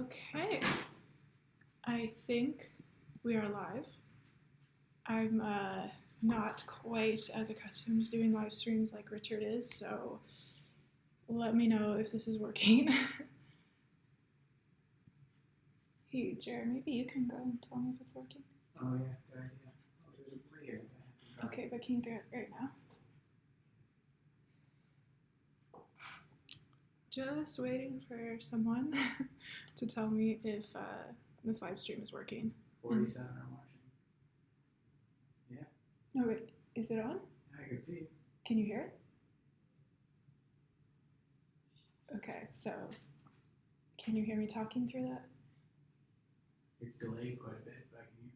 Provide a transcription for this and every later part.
Okay, I think we are live. I'm not quite as accustomed to doing live streams like Richard is, so let me know if this is working. Hey, Jared, maybe you can go and tell me if it's working. Oh, yeah, good idea. Oh, there's a player that I have to try. Okay, but can you do it right now? Just waiting for someone to tell me if this live stream is working. 47 are watching. Yeah. No, wait, is it on? I can see. Can you hear it? Okay, so can you hear me talking through that? It's delayed quite a bit, but I can hear.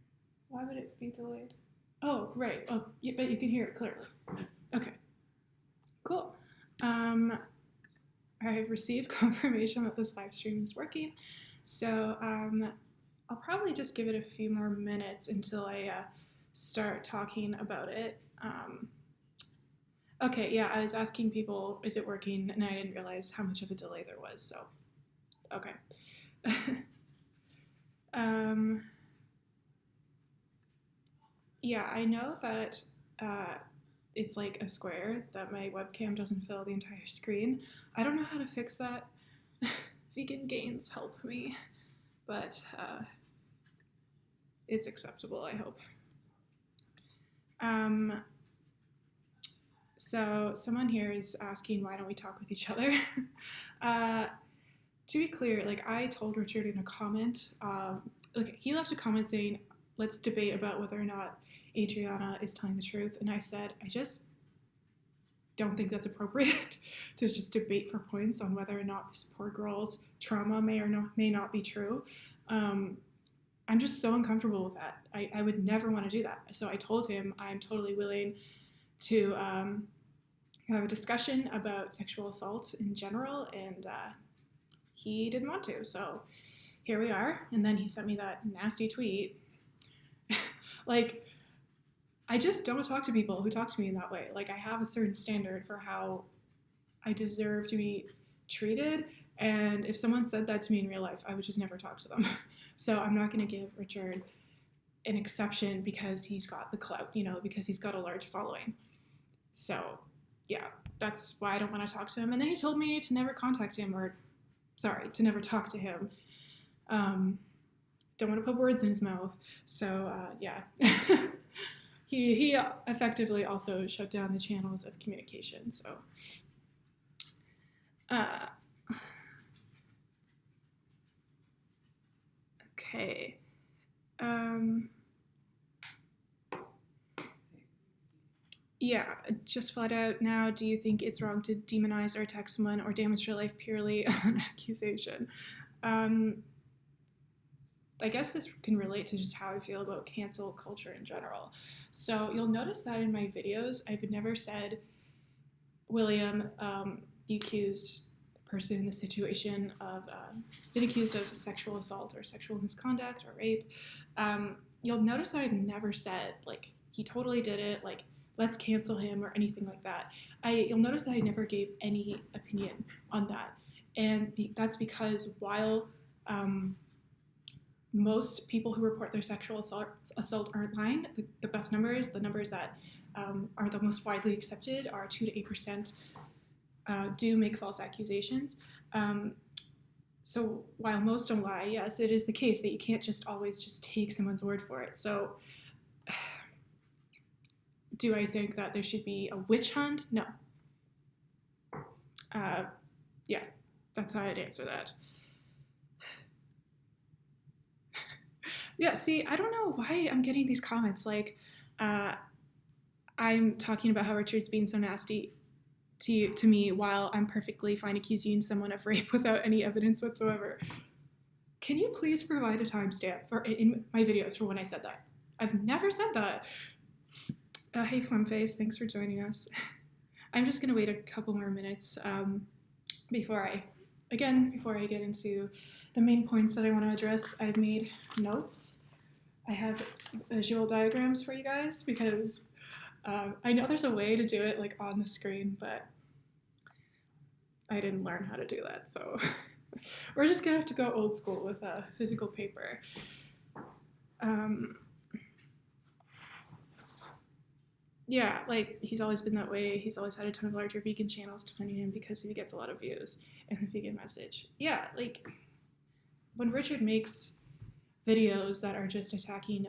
Why would it be delayed? Oh, right. Oh, yeah, but you can hear it clearly. Okay. Cool. I have received confirmation that this live stream is working, so I'll probably just give it a few more minutes until I start talking about it. Okay, yeah, I was asking people, is it working, and I didn't realize how much of a delay there was, so okay. Yeah, I know that it's like a square, that my webcam doesn't fill the entire screen. I don't know how to fix that. Vegan gains help me, but it's acceptable, I hope. So someone here is asking, why don't we talk with each other? To be clear, like I told Richard in a comment, he left a comment saying, let's debate about whether or not Adriana is telling the truth. And I said, I just don't think that's appropriate to just debate for points on whether or not this poor girl's trauma may or may not be true. I'm just so uncomfortable with that. I would never want to do that. So I told him I'm totally willing to have a discussion about sexual assault in general, and he didn't want to. So here we are. And then he sent me that nasty tweet. Like, I just don't talk to people who talk to me in that way. Like, I have a certain standard for how I deserve to be treated, and if someone said that to me in real life, I would just never talk to them. So I'm not going to give Richard an exception because he's got the clout, because he's got a large following. So, yeah, that's why I don't want to talk to him. And then he told me to never contact him, to never talk to him. Don't want to put words in his mouth. So, yeah. He effectively also shut down the channels of communication. So, okay. Yeah, just flat out now, do you think it's wrong to demonize or attack someone or damage their life purely on accusation? I guess this can relate to just how I feel about cancel culture in general. So you'll notice that in my videos, I've never said, William, the accused person in the situation of been accused of sexual assault or sexual misconduct or rape. You'll notice that I've never said, like, he totally did it, like, let's cancel him or anything like that. You'll notice that I never gave any opinion on that. And that's because while most people who report their sexual assault aren't lying, the best numbers, the numbers that are the most widely accepted are 2 to 8% do make false accusations. So while most don't lie, yes, it is the case that you can't just always just take someone's word for it. So do I think that there should be a witch hunt? No. Yeah, that's how I'd answer that. Yeah, see, I don't know why I'm getting these comments. Like, I'm talking about how Richard's being so nasty to me while I'm perfectly fine accusing someone of rape without any evidence whatsoever. Can you please provide a timestamp in my videos for when I said that? I've never said that. Hey, Flumface, thanks for joining us. I'm just going to wait a couple more minutes before I get into the main points that I want to address. I've made notes. I have visual diagrams for you guys because I know there's a way to do it like on the screen, but I didn't learn how to do that, so We're just gonna have to go old school with a physical paper. Yeah, like he's always been that way. He's always had a ton of larger vegan channels defending him because he gets a lot of views and the vegan message. Yeah, like when Richard makes videos that are just attacking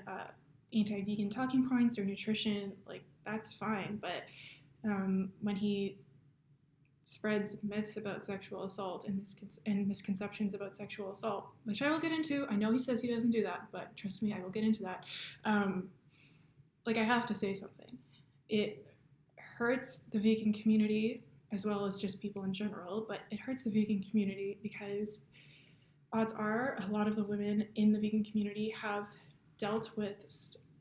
anti-vegan talking points or nutrition, like that's fine. But when he spreads myths about sexual assault and misconceptions about sexual assault, which I will get into. I know he says he doesn't do that, but trust me, I will get into that. Like, I have to say something. It hurts the vegan community as well as just people in general, but it hurts the vegan community because odds are a lot of the women in the vegan community have dealt with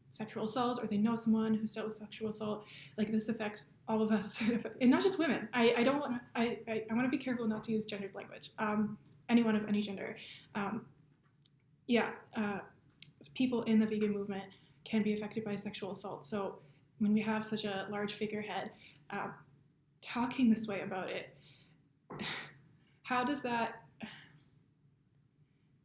sexual assault, or they know someone who's dealt with sexual assault. Like, this affects all of us, and not just women. I don't want to. I want to be careful not to use gendered language. Anyone of any gender. People in the vegan movement can be affected by sexual assault. So when we have such a large figurehead talking this way about it, how does that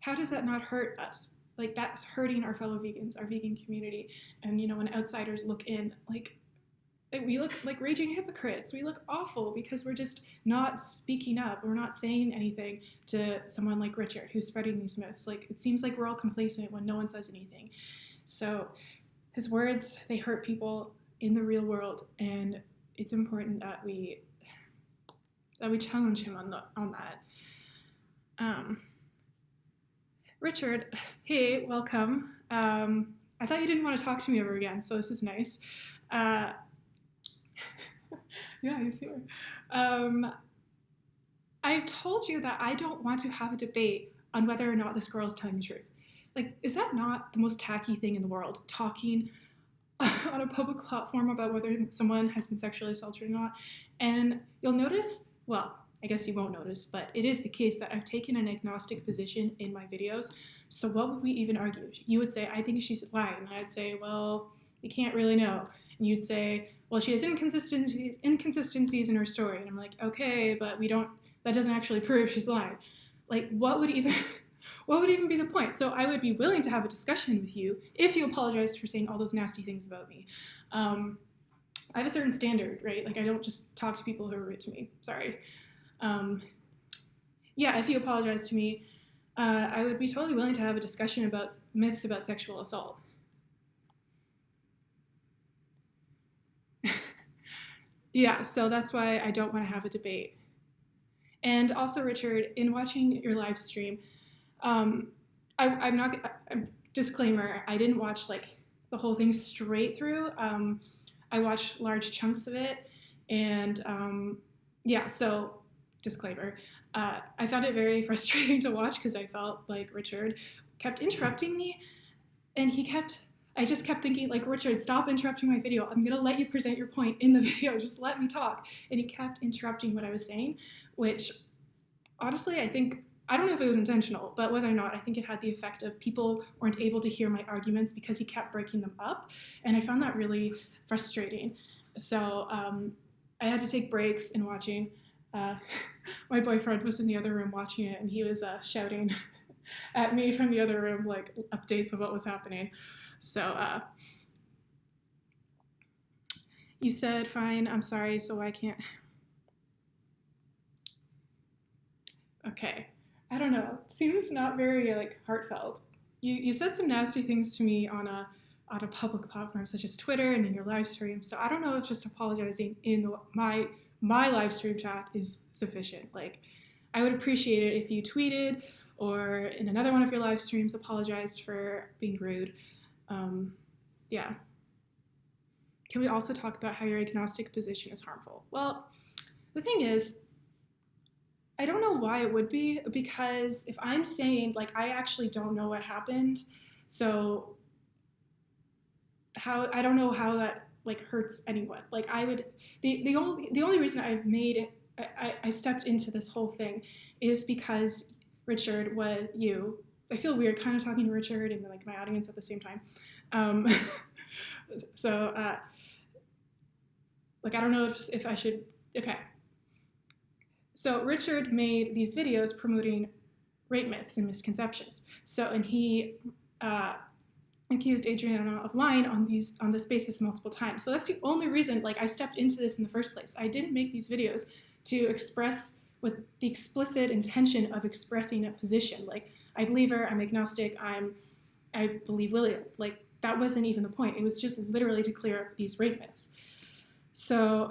not hurt us? Like, that's hurting our fellow vegans, our vegan community. And, you know, when outsiders look in, like, we look like raging hypocrites. We look awful because we're just not speaking up. We're not saying anything to someone like Richard who's spreading these myths. Like, it seems like we're all complacent when no one says anything. So his words, they hurt people in the real world, and it's important that we challenge him on that. Richard, hey, welcome. I thought you didn't want to talk to me ever again, so this is nice. Yeah, he's here. I've told you that I don't want to have a debate on whether or not this girl is telling the truth. Like, is that not the most tacky thing in the world? Talking on a public platform about whether someone has been sexually assaulted or not. And you'll notice, well, I guess you won't notice, but it is the case that I've taken an agnostic position in my videos. So what would we even argue? You would say, I think she's lying. And I'd say, well, we can't really know. And you'd say, well, she has inconsistencies in her story. And I'm like, okay, but that doesn't actually prove she's lying. Like, what would even be the point? So I would be willing to have a discussion with you if you apologized for saying all those nasty things about me. I have a certain standard, right? Like, I don't just talk to people who are rude to me. Sorry. If you apologize to me, I would be totally willing to have a discussion about myths about sexual assault. Yeah, so that's why I don't want to have a debate. And also, Richard, in watching your live stream, disclaimer, I didn't watch like the whole thing straight through. I watched large chunks of it, and so disclaimer. I found it very frustrating to watch because I felt like Richard kept interrupting me, and I just kept thinking, like, Richard, stop interrupting my video. I'm gonna let you present your point in the video. Just let me talk. And he kept interrupting what I was saying, which honestly, I don't know if it was intentional, but whether or not, I think it had the effect of people weren't able to hear my arguments because he kept breaking them up. And I found that really frustrating. So I had to take breaks in watching. My boyfriend was in the other room watching it, and he was shouting at me from the other room, like, updates of what was happening. So you said, fine, I'm sorry, so I can't. Okay, I don't know. It seems not very like heartfelt. You said some nasty things to me on a public platform such as Twitter and in your live stream. So I don't know if just apologizing in my live stream chat is sufficient. Like, I would appreciate it if you tweeted or in another one of your live streams apologized for being rude. Yeah. Can we also talk about how your agnostic position is harmful? Well, the thing is, I don't know why it would be, because if I'm saying, like, I actually don't know what happened, so I don't know how that, like, hurts anyone. Like, the only reason I've made it, I stepped into this whole thing is because Richard was you. I feel weird kind of talking to Richard and, like, my audience at the same time. Like, I don't know if I should, okay. So Richard made these videos promoting rape myths and misconceptions. So, and he accused Adriana of lying on this basis multiple times. So that's the only reason, like, I stepped into this in the first place. I didn't make these videos to express with the explicit intention of expressing a position. Like, I believe her, I'm agnostic, I believe William. Like, that wasn't even the point. It was just literally to clear up these rape myths. So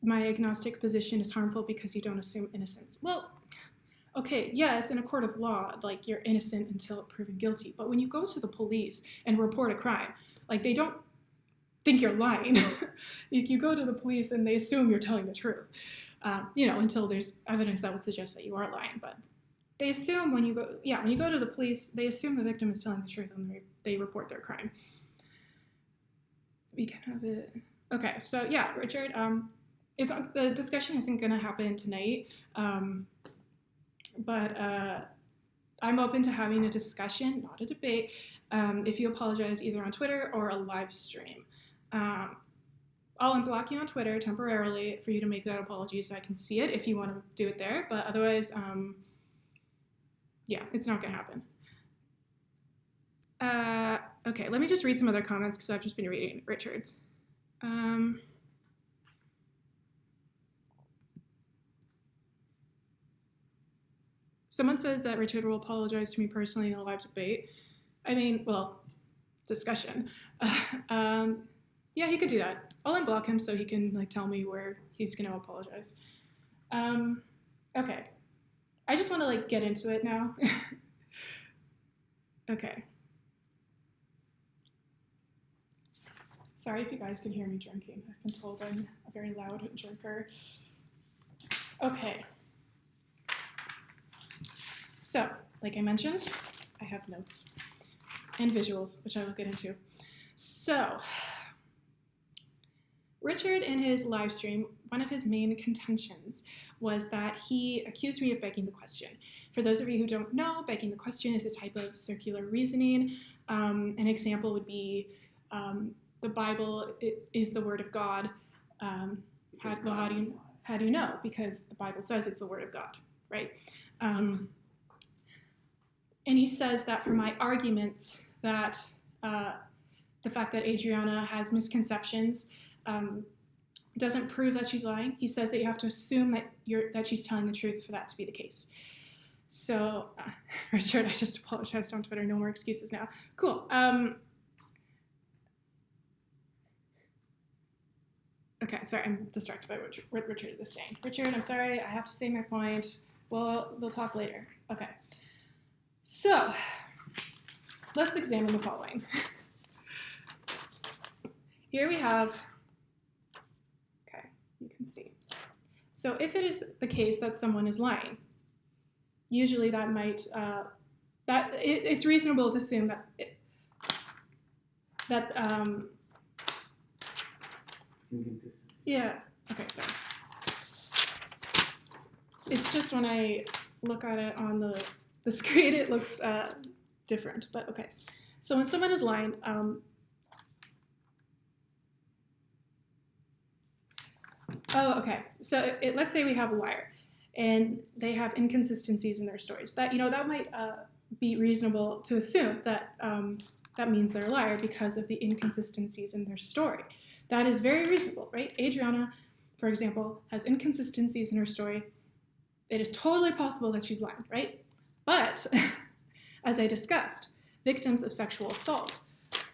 my agnostic position is harmful because you don't assume innocence. Well, okay, yes, in a court of law, like, you're innocent until proven guilty. But when you go to the police and report a crime, like, they don't think you're lying. You go to the police and they assume you're telling the truth, until there's evidence that would suggest that you are lying. But they assume when you go to the police, they assume the victim is telling the truth when they report their crime. We can have it. Okay, so yeah, Richard, the discussion isn't going to happen tonight. But I'm open to having a discussion, not a debate, if you apologize either on Twitter or a live stream. I'll unblock you on Twitter temporarily for you to make that apology so I can see it if you want to do it there. But otherwise, yeah, it's not going to happen. Okay, let me just read some other comments because I've just been reading Richard's. Someone says that Richard will apologize to me personally in a live debate. I mean, well, discussion. Yeah, he could do that. I'll unblock him so he can, like, tell me where he's going to apologize. Okay. I just want to, like, get into it now. Okay. Sorry if you guys can hear me drinking. I've been told I'm a very loud drinker. Okay. So, like I mentioned, I have notes and visuals, which I will get into. So, Richard, in his live stream, one of his main contentions was that he accused me of begging the question. For those of you who don't know, begging the question is a type of circular reasoning. An example would be the Bible is the Word of God. How do you know? Because the Bible says it's the Word of God, right? And he says that for my arguments that the fact that Adriana has misconceptions doesn't prove that she's lying. He says that you have to assume that she's telling the truth for that to be the case. So, Richard, I just apologized on Twitter. No more excuses now. Cool. Okay, sorry, I'm distracted by what Richard is saying. Richard, I'm sorry, I have to say my point. Well, we'll talk later. Okay. So, let's examine the following. Here we have, okay, you can see. So if it is the case that someone is lying, usually that might, it's reasonable to assume that inconsistency. Yeah, okay, sorry. It's just when I look at it on the screen, it looks different, but okay. So when someone is lying, okay. So let's say we have a liar, and they have inconsistencies in their stories. That might be reasonable to assume that that means they're a liar because of the inconsistencies in their story. That is very reasonable, right? Adriana, for example, has inconsistencies in her story. It is totally possible that she's lying, right? But as I discussed, victims of sexual assault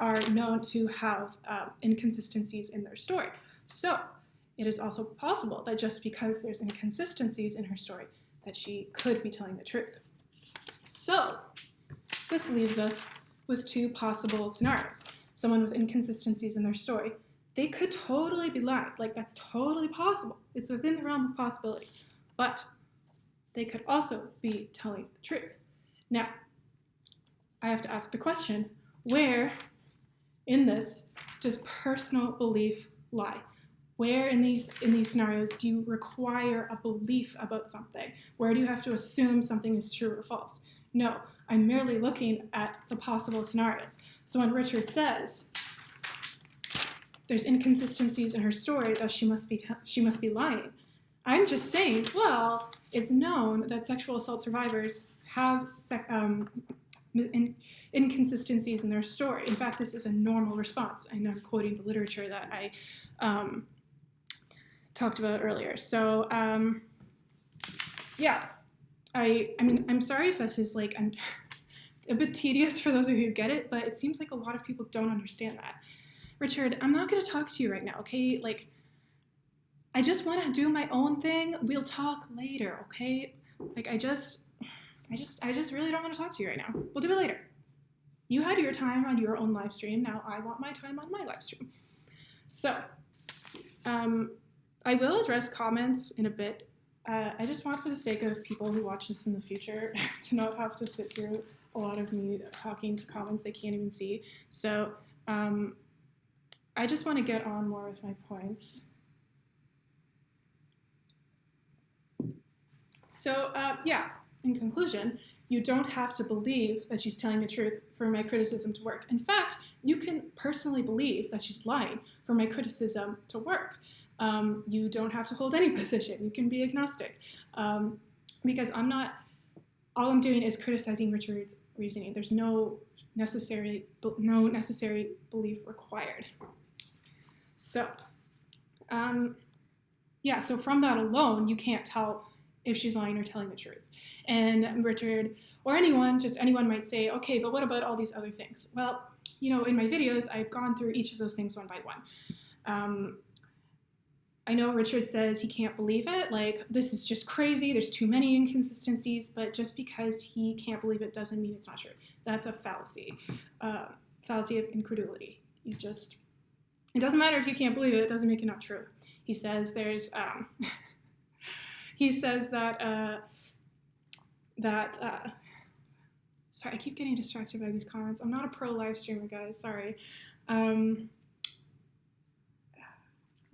are known to have inconsistencies in their story. So it is also possible that just because there's inconsistencies in her story, that she could be telling the truth. So this leaves us with two possible scenarios. Someone with inconsistencies in their story, they could totally be lying. Like, that's totally possible. It's within the realm of possibility. But they could also be telling the truth. Now, I have to ask the question, where in this does personal belief lie? Where in these scenarios do you require a belief about something? Where do you have to assume something is true or false? No, I'm merely looking at the possible scenarios. So when Richard says there's inconsistencies in her story, thus she must be lying, I'm just saying, well, it's known that sexual assault survivors have inconsistencies in their story. In fact, this is a normal response, and I'm quoting the literature that I talked about earlier. So, yeah, I mean, I'm sorry if this is like a bit tedious for those of you who get it, but it seems like a lot of people don't understand that. Richard, I'm not going to talk to you right now, okay? Like, I just want to do my own thing. We'll talk later, okay? Like, I just really don't want to talk to you right now. We'll do it later. You had your time on your own live stream. Now I want my time on my live stream. So, I will address comments in a bit. I just want, for the sake of people who watch this in the future, to not have to sit through a lot of me talking to comments they can't even see. So I just want to get on more with my points. So yeah, in conclusion, you don't have to believe that she's telling the truth for my criticism to work. In fact, you can personally believe that she's lying for my criticism to work. You don't have to hold any position. You can be agnostic. Because all I'm doing is criticizing Richard's reasoning. There's no necessary belief required. So, yeah, so from that alone, you can't tell if she's lying or telling the truth. And Richard, or anyone might say, okay, but what about all these other things? Well, in my videos, I've gone through each of those things one by one. I know Richard says he can't believe it, like, this is just crazy, there's too many inconsistencies, but just because he can't believe it doesn't mean it's not true. That's a fallacy of incredulity. It doesn't matter if you can't believe it, it doesn't make it not true. He says that, sorry, I keep getting distracted by these comments. I'm not a pro live streamer, guys, sorry.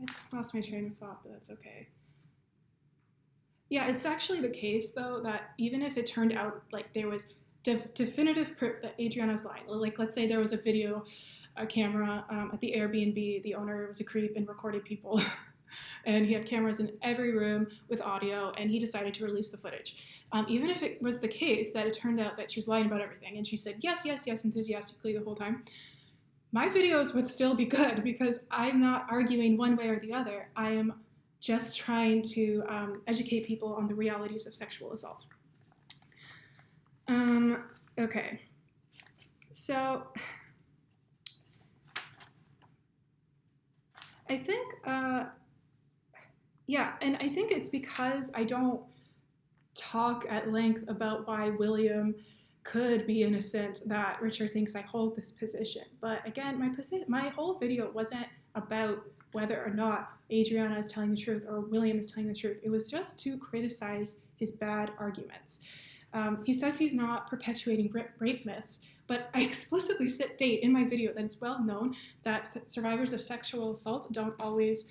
I lost my train of thought, but that's okay. Yeah, it's actually the case, though, that even if it turned out like there was definitive proof that Adriana's lying, like let's say there was a camera at the Airbnb, the owner was a creep and recorded people, and he had cameras in every room with audio, and he decided to release the footage. Even if it was the case that it turned out that she was lying about everything, and she said yes, yes, yes, enthusiastically the whole time, my videos would still be good because I'm not arguing one way or the other. I am just trying to educate people on the realities of sexual assault. Okay, so I think, yeah, and I think it's because I don't talk at length about why William could be innocent that Richard thinks I hold this position. But again, my whole video wasn't about whether or not Adriana is telling the truth or William is telling the truth. It was just to criticize his bad arguments. He says he's not perpetuating rape myths, but I explicitly state in my video that it's well known that survivors of sexual assault don't always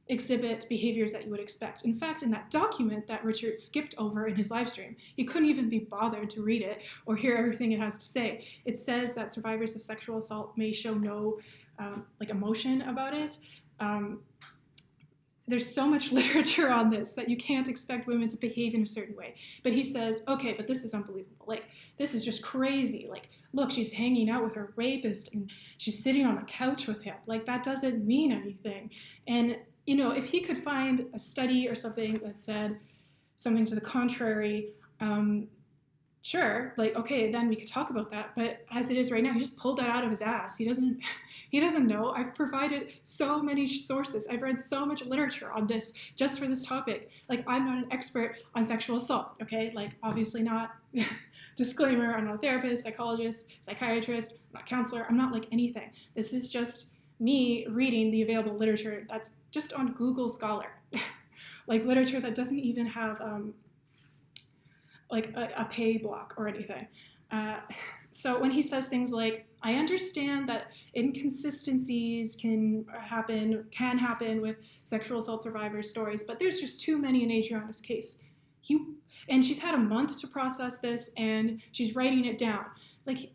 exhibit behaviors that you would expect. In fact, in that document that Richard skipped over in his live stream, he couldn't even be bothered to read it or hear everything it has to say. It says that survivors of sexual assault may show no emotion about it. There's so much literature on this that you can't expect women to behave in a certain way. But he says, okay, but this is unbelievable. Like, this is just crazy. Like, look, she's hanging out with her rapist and she's sitting on the couch with him. Like, that doesn't mean anything. And if he could find a study or something that said something to the contrary, sure, like, okay, then we could talk about that. But as it is right now, he just pulled that out of his ass. He doesn't know. I've provided so many sources. I've read so much literature on this just for this topic. Like, I'm not an expert on sexual assault, okay? Like, obviously not. Disclaimer, I'm not a therapist, psychologist, psychiatrist, I'm not a counselor. I'm not like anything. This is just me reading the available literature that's just on Google Scholar. Like, literature that doesn't even have like a pay block or anything. So when he says things like, I understand that inconsistencies can happen with sexual assault survivors' stories, but there's just too many in Adriana's case. And she's had a month to process this, and she's writing it down. Like,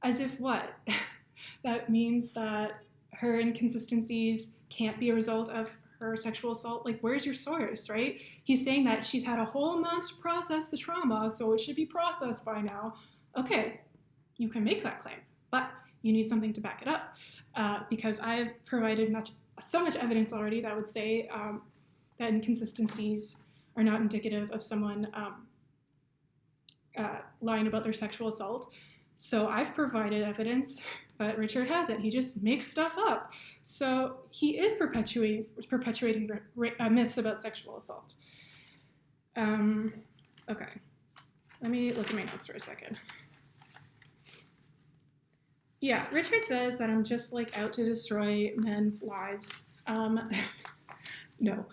as if what? That means that her inconsistencies can't be a result of her sexual assault, like, where's your source, right? He's saying that she's had a whole month to process the trauma, so it should be processed by now. Okay, you can make that claim, but you need something to back it up, because I've provided so much evidence already that would say that inconsistencies are not indicative of someone lying about their sexual assault. So I've provided evidence, but Richard hasn't. He just makes stuff up. So he is perpetuating myths about sexual assault. Okay, let me look at my notes for a second. Yeah, Richard says that I'm just like out to destroy men's lives. No.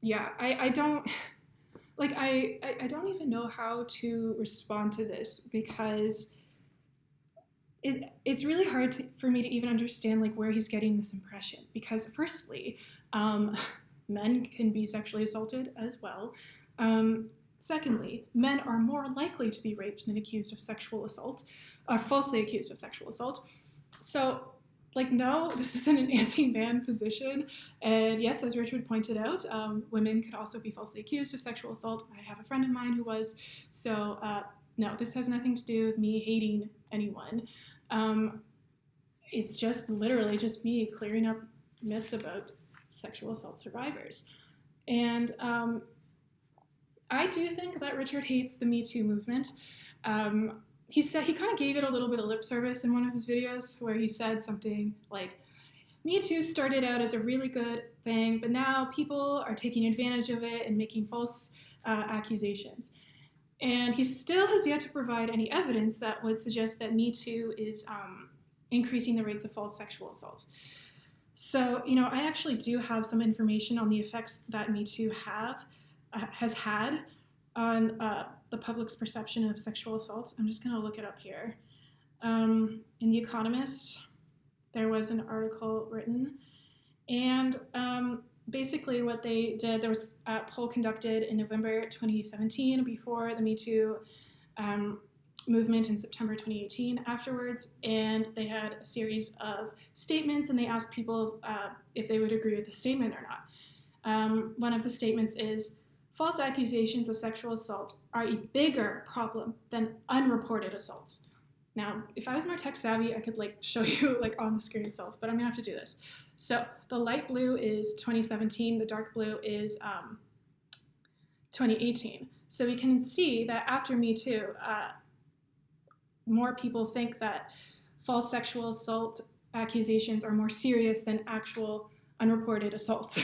Yeah, I don't, like, I don't even know how to respond to this, because it's really hard for me to even understand like where he's getting this impression, because firstly, men can be sexually assaulted as well. Secondly, men are more likely to be raped than accused of sexual assault, or falsely accused of sexual assault. So, like, no, this isn't an anti-man position. And yes, as Richard pointed out, women could also be falsely accused of sexual assault. I have a friend of mine who was. So, no, this has nothing to do with me hating anyone. It's just literally just me clearing up myths about sexual assault survivors. And I do think that Richard hates the Me Too movement. He kind of gave it a little bit of lip service in one of his videos, where he said something like, Me Too started out as a really good thing, but now people are taking advantage of it and making false accusations. And he still has yet to provide any evidence that would suggest that Me Too is increasing the rates of false sexual assault. So, I actually do have some information on the effects that Me Too has had on the public's perception of sexual assault. I'm just going to look it up here. In The Economist, there was an article written, and basically what they did, there was a poll conducted in November 2017 before the Me Too movement in September 2018 afterwards, and they had a series of statements, and they asked people if they would agree with the statement or not. One of the statements is, false accusations of sexual assault are a bigger problem than unreported assaults. Now, if I was more tech savvy, I could show you on the screen itself, but I'm gonna have to do this. So the light blue is 2017, the dark blue is 2018. So we can see that after Me Too, more people think that false sexual assault accusations are more serious than actual unreported assaults.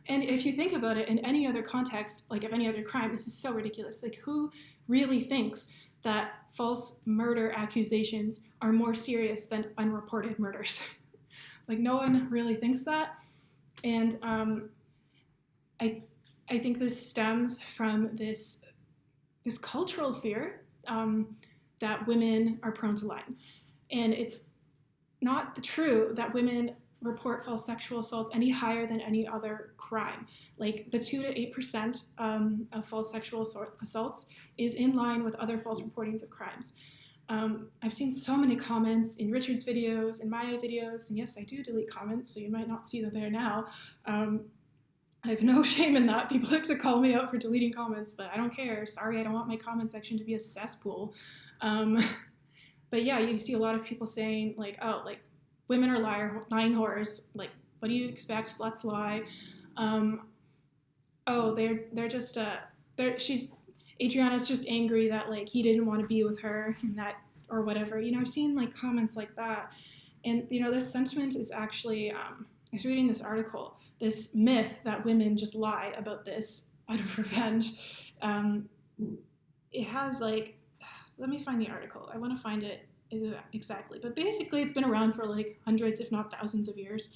And if you think about it in any other context, of any other crime, this is so ridiculous. Who really thinks that false murder accusations are more serious than unreported murders? No one really thinks that. And I think this stems from this cultural fear that women are prone to lying. And it's not true that women report false sexual assaults any higher than any other crime. The 2 to 8% of false sexual assaults is in line with other false reportings of crimes. I've seen so many comments in Richard's videos, in my videos, and yes, I do delete comments, so you might not see them there now. I have no shame in that. People like to call me out for deleting comments, but I don't care. Sorry, I don't want my comment section to be a cesspool. But yeah, you see a lot of people saying women are lying whores. What do you expect? Sluts lie. They're just Adriana's just angry that he didn't want to be with her and that, or whatever. I've seen comments like that, and this sentiment is actually. I was reading this article. This myth that women just lie about this out of revenge. It has let me find the article. I want to find it exactly, but basically it's been around for hundreds, if not thousands of years.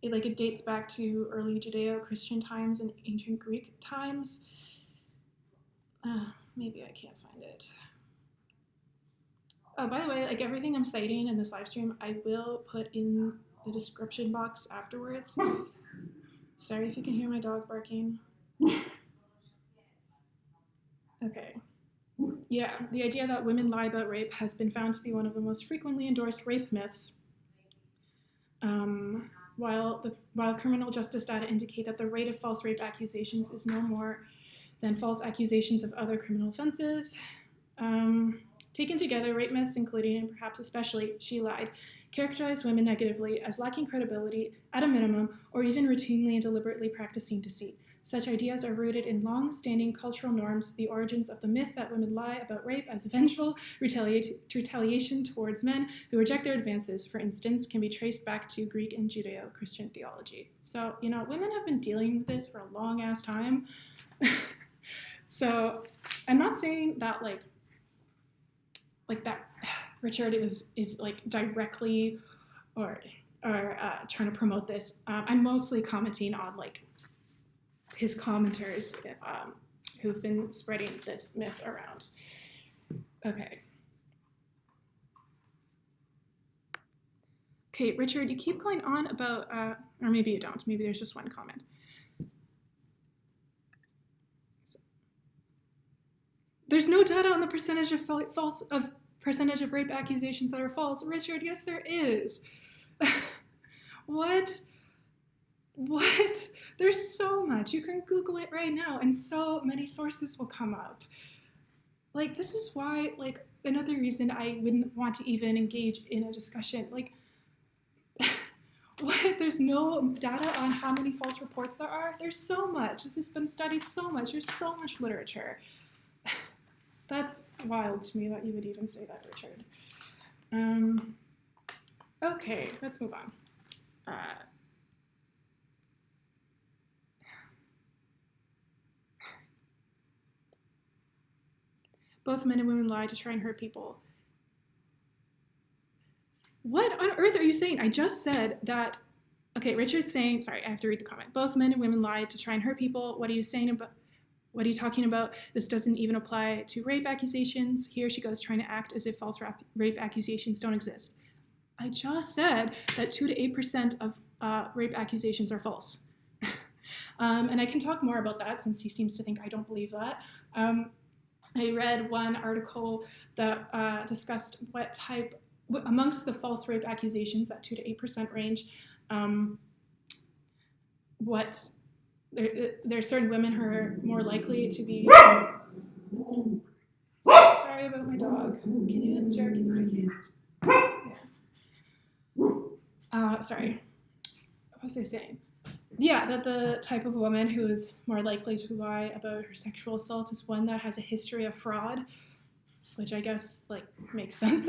It dates back to early Judeo-Christian times and ancient Greek times. Maybe I can't find it. Oh, by the way, everything I'm citing in this live stream, I will put in the description box afterwards. Sorry if you can hear my dog barking. Okay. Yeah, the idea that women lie about rape has been found to be one of the most frequently endorsed rape myths While criminal justice data indicate that the rate of false rape accusations is no more than false accusations of other criminal offenses, taken together, rape myths, including and perhaps especially "she lied," characterize women negatively as lacking credibility at a minimum, or even routinely and deliberately practicing deceit. Such ideas are rooted in long-standing cultural norms. The origins of the myth that women lie about rape as vengeful retaliation towards men who reject their advances, for instance, can be traced back to Greek and Judeo-Christian theology. So, women have been dealing with this for a long-ass time. So, I'm not saying that, like that Richard is like directly or trying to promote this. I'm mostly commenting on like his commenters who've been spreading this myth around. Okay. Okay, Richard, you keep going on about, or maybe you don't. Maybe there's just one comment. There's no data on the percentage of rape accusations that are false. Richard, yes, there is. What? There's so much. You can Google it right now, and so many sources will come up. Like, this is why, like, another reason I wouldn't want to even engage in a discussion. Like, what? There's no data on how many false reports there are? There's so much. This has been studied so much. There's so much literature. That's wild to me that you would even say that, Richard. Okay, let's move on. Both men and women lie to try and hurt people. What on earth are you saying? I just said that. Okay, Richard's saying, sorry, I have to read the comment. Both men and women lie to try and hurt people. What are you saying about? What are you talking about? This doesn't even apply to rape accusations. Here she goes trying to act as if false rape accusations don't exist. I just said that 2 to 8% of rape accusations are false. And I can talk more about that since he seems to think I don't believe that. I read one article that discussed what type, amongst the false rape accusations, that 2 to 8% range, there are certain women who are more likely to be. Sorry about my dog. Can you, Jared? Yeah. Sorry. What was I saying? Yeah, that the type of woman who is more likely to lie about her sexual assault is one that has a history of fraud, which I guess like makes sense.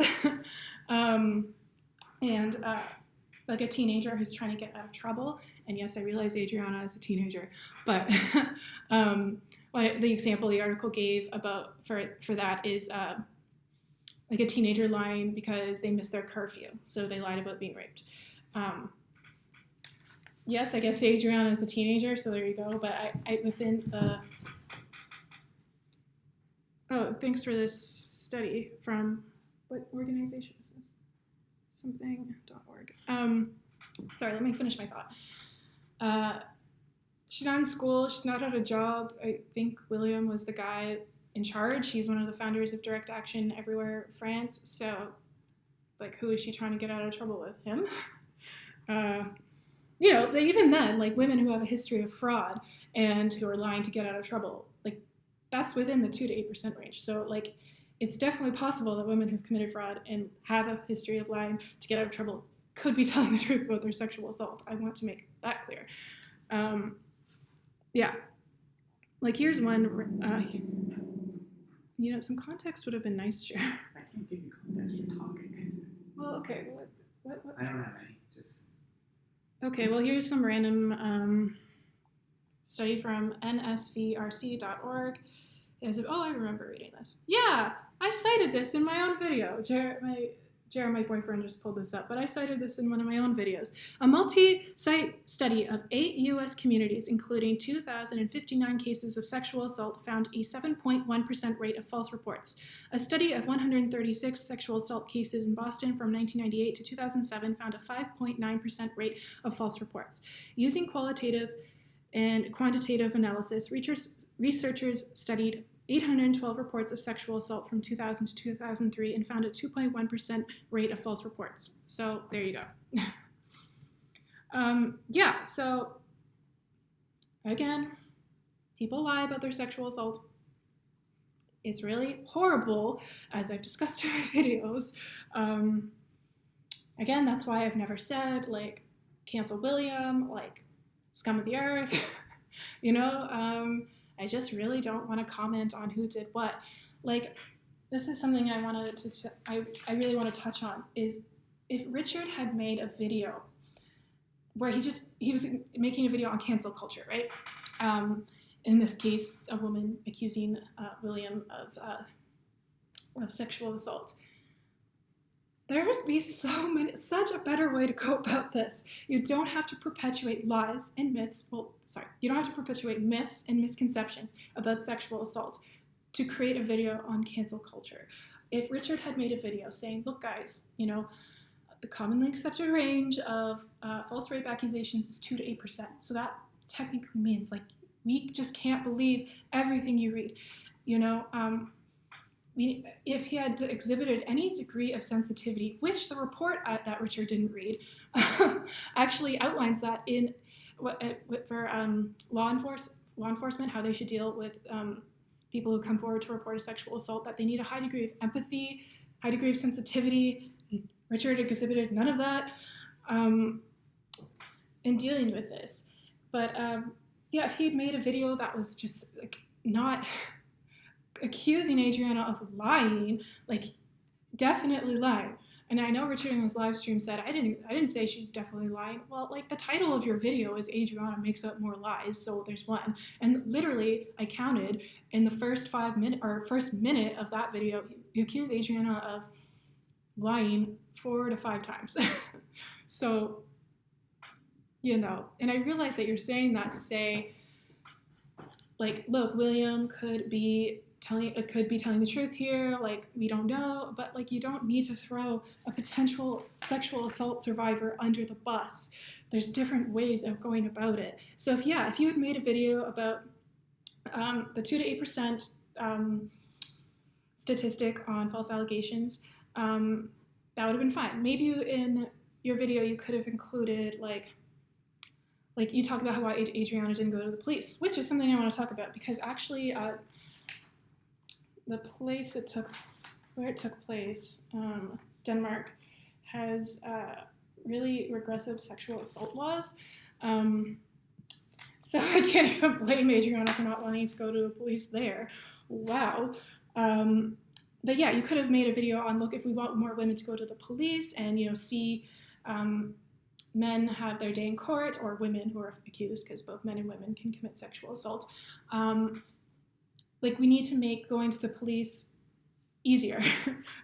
Like a teenager who's trying to get out of trouble. And yes, I realize Adriana is a teenager, but the example the article gave about for that is like a teenager lying because they missed their curfew, so they lied about being raped. Yes, I guess Adriana is a teenager, so there you go. But I within the. Oh, thanks for this study from what organization is this? Something.org. Sorry, let me finish my thought. She's not in school. She's not at a job. I think William was the guy in charge. He's one of the founders of Direct Action Everywhere France. So, like, who is she trying to get out of trouble with? Him? Even then, like, women who have a history of fraud and who are lying to get out of trouble, like, that's within the 2 to 8% range. So, like, it's definitely possible that women who've committed fraud and have a history of lying to get out of trouble could be telling the truth about their sexual assault. I want to make that clear. Yeah. Like, here's one. Some context would have been nice, Jer. I can't give you context. You're talking. Well, okay. What? I don't have any. Just. Okay, well, here's some random study from nsvrc.org. I remember reading this. Yeah, I cited this in my own video. Jared, my boyfriend, just pulled this up, but I cited this in one of my own videos. A multi-site study of 8 U.S. communities, including 2,059 cases of sexual assault, found a 7.1% rate of false reports. A study of 136 sexual assault cases in Boston from 1998 to 2007 found a 5.9% rate of false reports. Using qualitative and quantitative analysis, researchers studied 812 reports of sexual assault from 2000 to 2003 and found a 2.1% rate of false reports. So there you go. Yeah, so again, people lie about their sexual assault. It's really horrible, as I've discussed in my videos. Again, that's why I've never said, like, cancel William, like, scum of the earth. you know, I just really don't want to comment on who did what. Like, this is something I wanted to, I really want to touch on, is if Richard had made a video where he was making a video on cancel culture, right? In this case, a woman accusing William of sexual assault. There must be such a better way to go about this. You don't have to perpetuate lies and myths. You don't have to perpetuate myths and misconceptions about sexual assault to create a video on cancel culture. If Richard had made a video saying, look, guys, the commonly accepted range of false rape accusations is 2 to 8%. So that technically means, like, we just can't believe everything you read. If he had exhibited any degree of sensitivity, which the report that Richard didn't read, actually outlines that in for law enforcement, how they should deal with people who come forward to report a sexual assault, that they need a high degree of empathy, high degree of sensitivity. Richard exhibited none of that in dealing with this. But if he had made a video that was just like not accusing Adriana of lying, like definitely lying. And I know Richard in his live stream said, I didn't say she was definitely lying. Well, like, the title of your video is Adriana Makes Up More Lies, so there's one. And literally, I counted in the first minute of that video, you accuse Adriana of lying 4 to 5 times. So, and I realize that you're saying that to say, like, look, William could be telling the truth here, like, we don't know, but, like, you don't need to throw a potential sexual assault survivor under the bus. There's different ways of going about it. So if you had made a video about the 2 to 8% statistic on false allegations, that would have been fine. Maybe in your video you could have included, like you talk about how Adriana didn't go to the police, which is something I want to talk about, because actually the place where it took place, Denmark, has really regressive sexual assault laws. So I can't even blame Adriana for not wanting to go to the police there. Wow. But yeah, you could have made a video on, look, if we want more women to go to the police and, see men have their day in court, or women who are accused, because both men and women can commit sexual assault. We need to make going to the police easier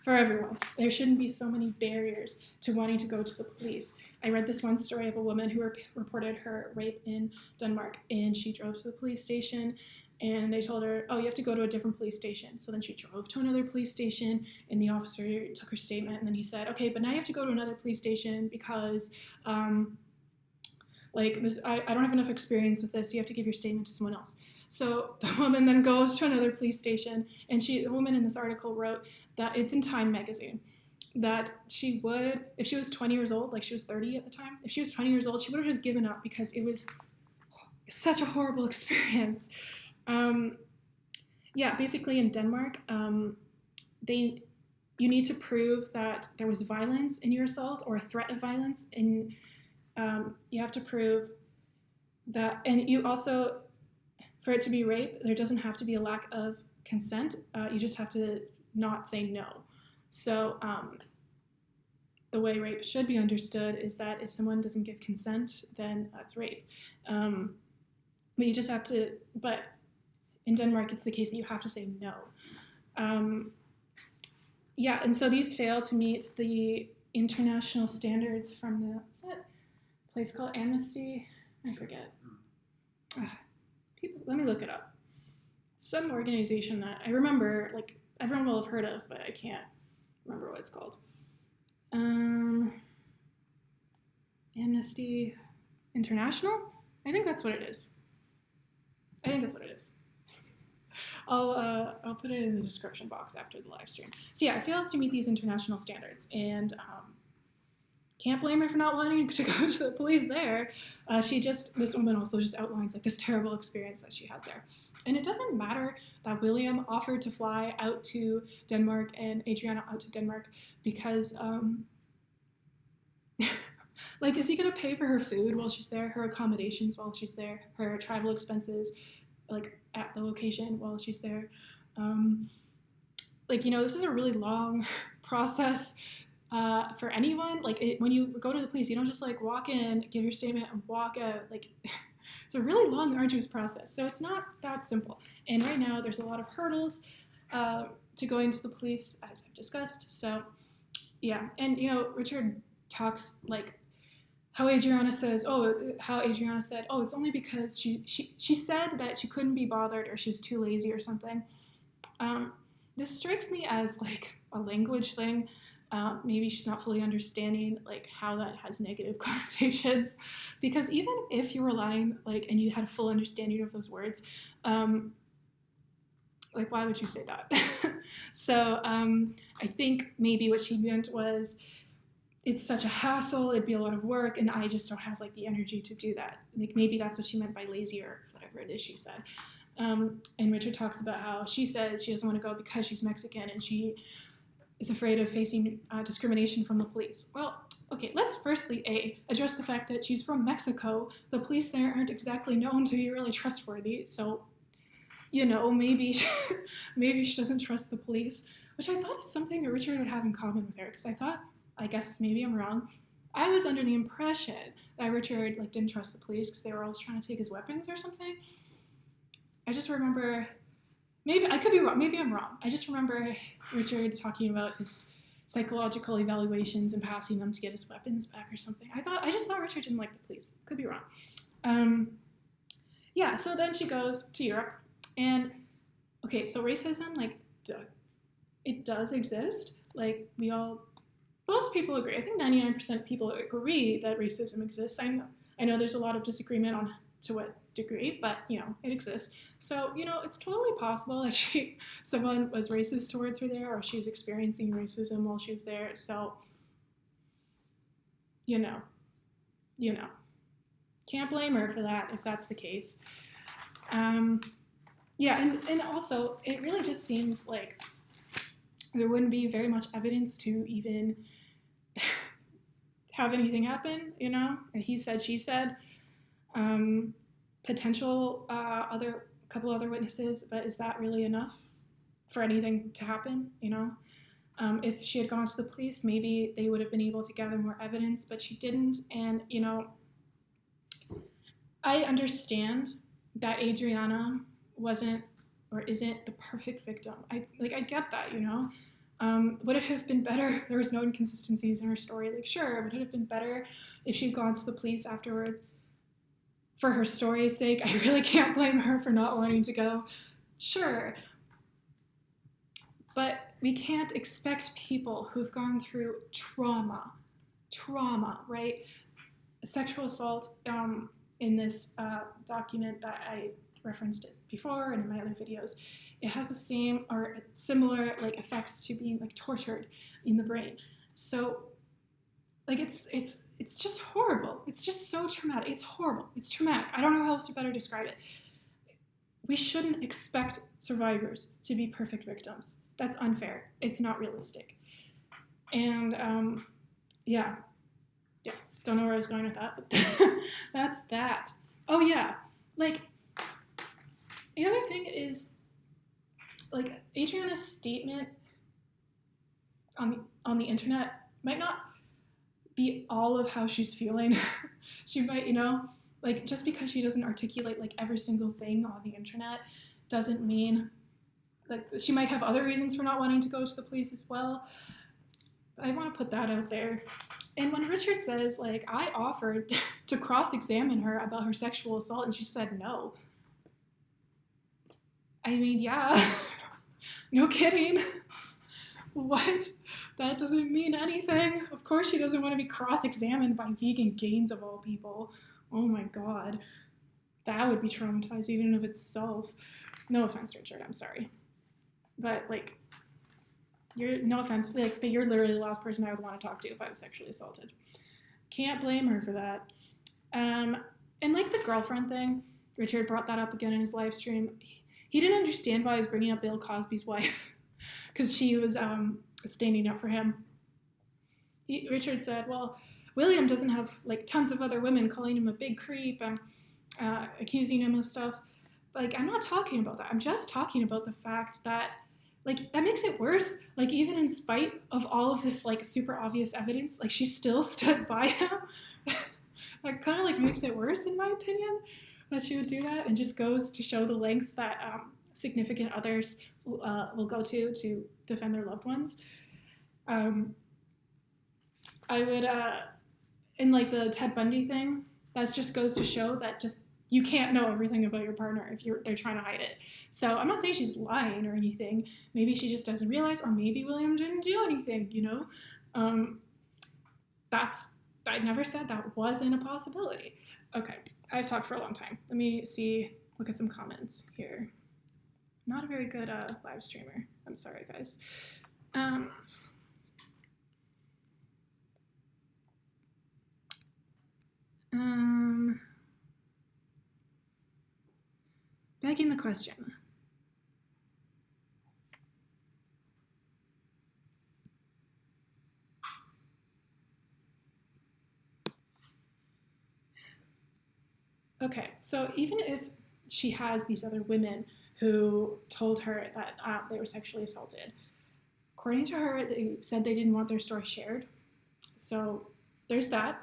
for everyone. There shouldn't be so many barriers to wanting to go to the police. I read this one story of a woman who reported her rape in Denmark, and she drove to the police station, and they told her, oh, you have to go to a different police station. So then she drove to another police station, and the officer took her statement, and then he said, okay, but now you have to go to another police station because I don't have enough experience with this, so you have to give your statement to someone else. So the woman then goes to another police station, and the woman in this article wrote that, it's in Time magazine, that she would, if she was 20 years old, like she was 30 at the time, if she was 20 years old, she would have just given up because it was such a horrible experience. Basically in Denmark, you need to prove that there was violence in your assault or a threat of violence, and you have to prove that, and you also, for it to be rape, there doesn't have to be a lack of consent. You just have to not say no. So the way rape should be understood is that if someone doesn't give consent, then that's rape. But you just have to, but in Denmark, it's the case that you have to say no. And so these fail to meet the international standards from what's that place called? Amnesty? I forget. Let me look it up. Some organization that I remember, like, everyone will have heard of, but I can't remember what it's called. Amnesty International? I think that's what it is. I'll put it in the description box after the live stream. So yeah, it fails to meet these international standards, and can't blame her for not wanting to go to the police there. This woman also just outlines like this terrible experience that she had there. And it doesn't matter that William offered to fly out to Denmark and Adriana out to Denmark because, like, is he going to pay for her food while she's there, her accommodations while she's there, her travel expenses, like, at the location while she's there? Like, this is a really long process for anyone. Like, when you go to the police, you don't just, like, walk in, give your statement, and walk out. Like, it's a really long, arduous process. So it's not that simple. And right now, there's a lot of hurdles to going to the police, as I've discussed. So, yeah. And, Richard talks, like, how Adriana said, it's only because she said that she couldn't be bothered or she was too lazy or something. This strikes me as, like, a language thing. Maybe she's not fully understanding, like, how that has negative connotations. Because even if you were lying, like, and you had a full understanding of those words, like, why would you say that? So I think maybe what she meant was, it's such a hassle, it'd be a lot of work, and I just don't have, like, the energy to do that. Like, maybe that's what she meant by lazy or whatever it is she said. And Richard talks about how she says she doesn't want to go because she's Mexican and she is afraid of facing discrimination from the police. Well, okay, let's firstly address the fact that she's from Mexico. The police there aren't exactly known to be really trustworthy, so, maybe she doesn't trust the police, which I thought is something that Richard would have in common with her, because I guess maybe I'm wrong, I was under the impression that Richard, like, didn't trust the police because they were always trying to take his weapons or something. I just remember, maybe I could be wrong, maybe I'm wrong. I just remember Richard talking about his psychological evaluations and passing them to get his weapons back or something. I just thought Richard didn't like the police. Could be wrong. Yeah, so then she goes to Europe, and, okay, so racism, like, it does exist. Like, most people agree. I think 99% of people agree that racism exists. I know there's a lot of disagreement on to what degree, but, it exists. So, it's totally possible that someone was racist towards her there, or she was experiencing racism while she was there. So, can't blame her for that if that's the case. Yeah, and also, it really just seems like there wouldn't be very much evidence to even have anything happen, And he said, she said. Potential couple other witnesses, but is that really enough for anything to happen, If she had gone to the police, maybe they would have been able to gather more evidence, but she didn't, and, I understand that Adriana wasn't or isn't the perfect victim. I get that, Would it have been better if there was no inconsistencies in her story? Like, sure, would it have been better if she'd gone to the police afterwards? For her story's sake, I really can't blame her for not wanting to go. Sure. But we can't expect people who've gone through trauma, right? Sexual assault, in this document that I referenced it before and in my other videos, it has the same or similar, like, effects to being, like, tortured in the brain. So, like, it's just horrible. It's just so traumatic. It's horrible. It's traumatic. I don't know how else to better describe it. We shouldn't expect survivors to be perfect victims. That's unfair. It's not realistic. And, yeah. Don't know where I was going with that, but that's that. Oh, yeah. Like, the other thing is, like, Adriana's statement on the internet might not be all of how she's feeling. She might, like, just because she doesn't articulate, like, every single thing on the internet doesn't mean, like, she might have other reasons for not wanting to go to the police as well. I want to put that out there. And when Richard says, like, I offered to cross-examine her about her sexual assault and she said no. I mean, yeah, no kidding. What? That doesn't mean anything. Of course she doesn't want to be cross-examined by vegan gains of all people. Oh my god. That would be traumatizing in and of itself. No offense, Richard, I'm sorry. But, like, no offense, like, but you're literally the last person I would want to talk to if I was sexually assaulted. can't blame her for that. And like the girlfriend thing, Richard brought that up again in his live stream. He didn't understand why I was bringing up Bill Cosby's wife because she was standing up for him. Richard said, well, William doesn't have like tons of other women calling him a big creep and accusing him of stuff. Like, I'm not talking about that. I'm just talking about the fact that, like, that makes it worse. Like, even in spite of all of this, like, super obvious evidence, like, she still stood by him. That kind of, like, makes it worse, in my opinion, that she would do that, and just goes to show the lengths that significant others will go to defend their loved ones. I would, in, like, the Ted Bundy thing, that just goes to show that just you can't know everything about your partner if they're trying to hide it. So I'm not saying she's lying or anything. Maybe she just doesn't realize, or maybe William didn't do anything, you know? I never said that wasn't a possibility. Okay, I've talked for a long time. Let me look at some comments here. Not a very good live streamer. I'm sorry, guys. Begging the question. Okay, so even if she has these other women who told her that they were sexually assaulted, according to her, they said they didn't want their story shared. So there's that.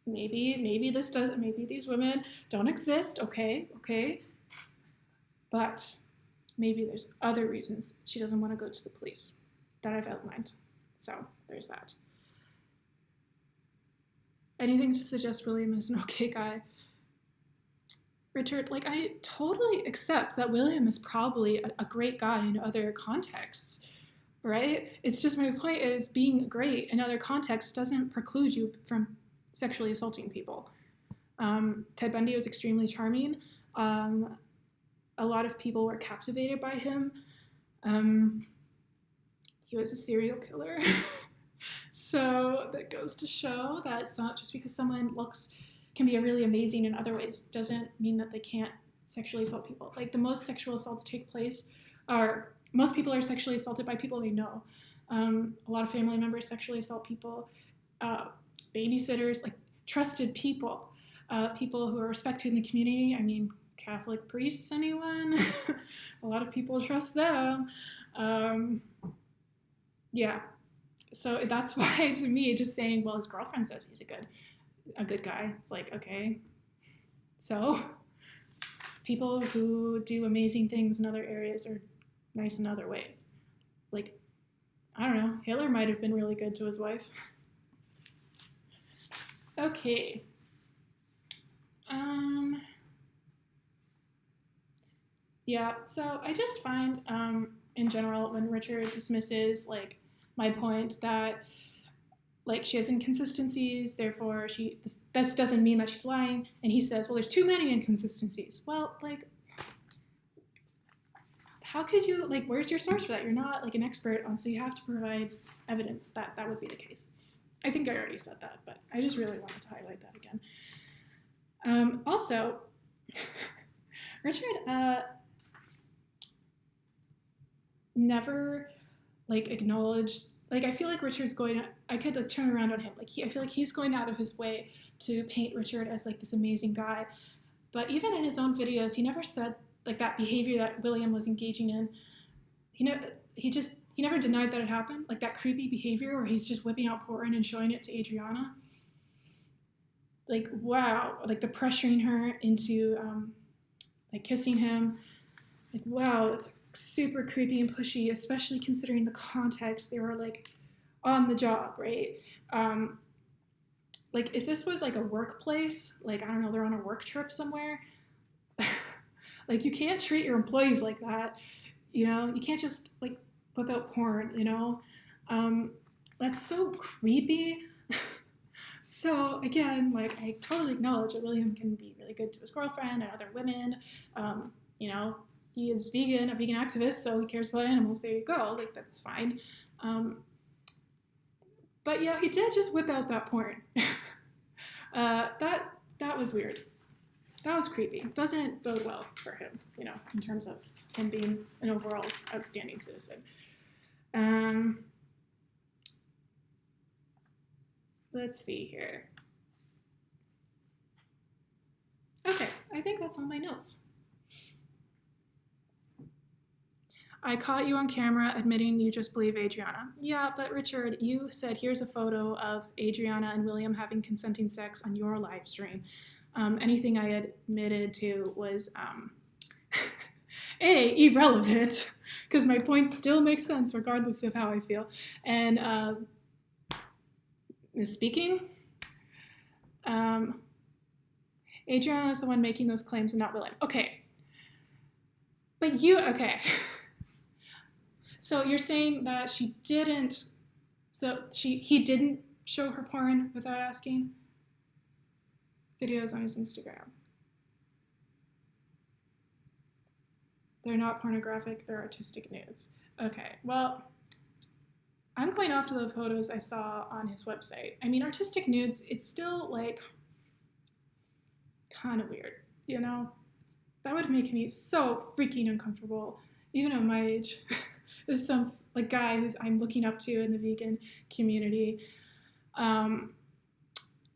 Maybe these women don't exist. Okay. But maybe there's other reasons she doesn't want to go to the police that I've outlined. So there's that. Anything to suggest William is an okay guy. Richard, like, I totally accept that William is probably a great guy in other contexts, right? It's just my point is being great in other contexts doesn't preclude you from sexually assaulting people. Ted Bundy was extremely charming. A lot of people were captivated by him. He was a serial killer. So that goes to show that it's not just because someone can be really amazing in other ways doesn't mean that they can't sexually assault people. Like, the most sexual assaults take place, or most people are sexually assaulted by people they know. A lot of family members sexually assault people. Babysitters, like trusted people, people who are respected in the community. I mean, Catholic priests, anyone? A lot of people trust them. Yeah. So that's why, to me, just saying, well, his girlfriend says he's a good guy. It's like, okay. So people who do amazing things in other areas are nice in other ways. Like, I don't know, Hitler might have been really good to his wife. Okay. Yeah, so I just find, in general, when Richard dismisses, like, my point that, like, she has inconsistencies, therefore this doesn't mean that she's lying, and he says, well, there's too many inconsistencies. Well, like, how could you, like, where's your source for that? You're not, like, an expert on, so you have to provide evidence that that would be the case. I think I already said that, but I just really wanted to highlight that again. Also, Richard never, like, acknowledged, like, I feel like Richard's I could, like, turn around on him. Like, I feel like he's going out of his way to paint Richard as, like, this amazing guy. But even in his own videos, he never said, like, that behavior that William was engaging in. He never denied that it happened. Like, that creepy behavior where he's just whipping out porn and showing it to Adriana. Like, wow. Like, the pressuring her into, like, kissing him. Like, wow, it's super creepy and pushy, especially considering the context. They were, like, on the job, right? Like, if this was, like, a workplace, like, I don't know, they're on a work trip somewhere, like, you can't treat your employees like that, you know? You can't just, like, whip out porn, you know? That's so creepy. So, again, like, I totally acknowledge that William can be really good to his girlfriend and other women. You know, he is a vegan activist, so he cares about animals. There you go. Like, that's fine. But yeah, he did just whip out that porn. That was weird. That was creepy. Doesn't bode well for him, you know, in terms of him being an overall outstanding citizen. Let's see here. Okay, I think that's all my notes. I caught you on camera admitting you just believe Adriana. Yeah, but Richard, you said here's a photo of Adriana and William having consenting sex on your live stream. Anything I admitted to was irrelevant, because my points still make sense regardless of how I feel. And speaking, Adriana is the one making those claims and not William. Okay. But okay. So you're saying that she didn't, he didn't show her porn without asking? Videos on his Instagram. They're not pornographic, they're artistic nudes. Okay, well, I'm going off of the photos I saw on his website. I mean, artistic nudes, it's still like kind of weird, you know? That would make me so freaking uncomfortable, even at my age. There's some like guy who's I'm looking up to in the vegan community. You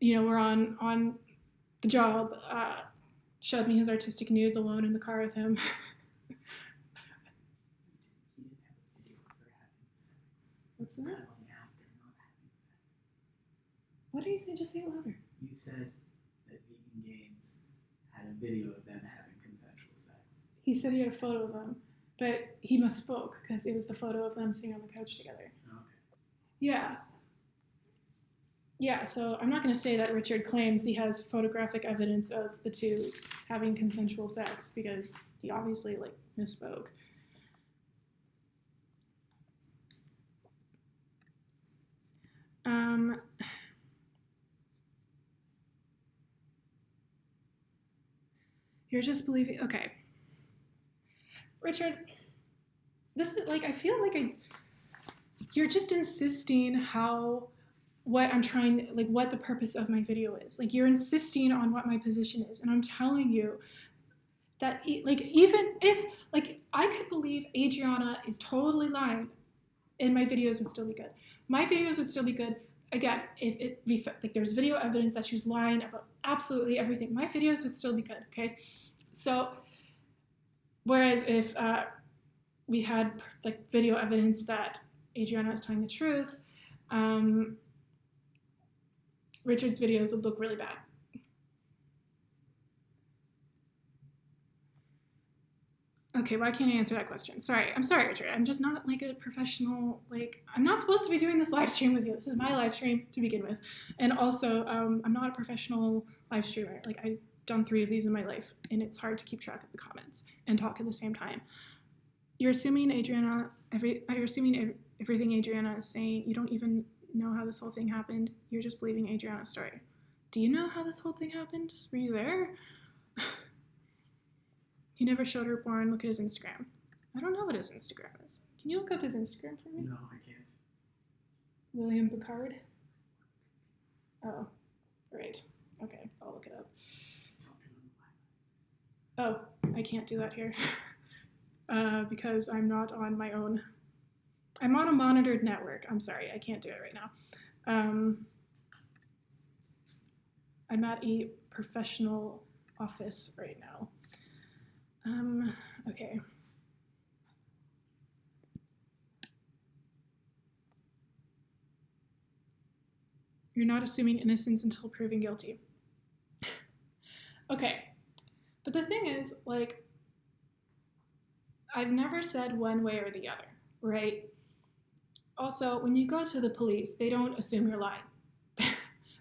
know, we're on the job, showed me his artistic nudes alone in the car with him. What's that? What did you say? Just say it louder. You said that Vegan Gains had a video of them having consensual sex. He said he had a photo of them, but he misspoke because it was the photo of them sitting on the couch together. Okay. Yeah. Yeah, so I'm not going to say that Richard claims he has photographic evidence of the two having consensual sex because he obviously like misspoke. You're just believing. Okay, Richard, this is like I feel like you're just insisting what I'm trying, like what the purpose of my video is. Like you're insisting on what my position is, and I'm telling you that like even if like I could believe Adriana is totally lying, and my videos would still be good. My videos would still be good. Again, if it be like there's video evidence that she was lying about absolutely everything, my videos would still be good. Okay, so whereas if we had like video evidence that Adriana is telling the truth, Richard's videos would look really bad. Okay, why can't I answer that question? Sorry, I'm sorry, Richard. I'm just not like a professional, like, I'm not supposed to be doing this live stream with you. This is my live stream to begin with. And also, I'm not a professional live streamer. Like, I've done 3 of these in my life, and it's hard to keep track of the comments and talk at the same time. You're assuming you're assuming everything Adriana is saying. You don't even know how this whole thing happened. You're just believing Adriana's story. Do you know how this whole thing happened? Were you there? He never showed her porn. Look at his Instagram. I don't know what his Instagram is. Can you look up his Instagram for me? No, I can't. William Picard? Oh, right. Okay, I'll look it up. Oh, I can't do that here. Because I'm not on my own. I'm on a monitored network. I'm sorry, I can't do it right now. I'm at a professional office right now. Okay. You're not assuming innocence until proven guilty. Okay. But the thing is, like, I've never said one way or the other, right? Also, when you go to the police, they don't assume you're lying.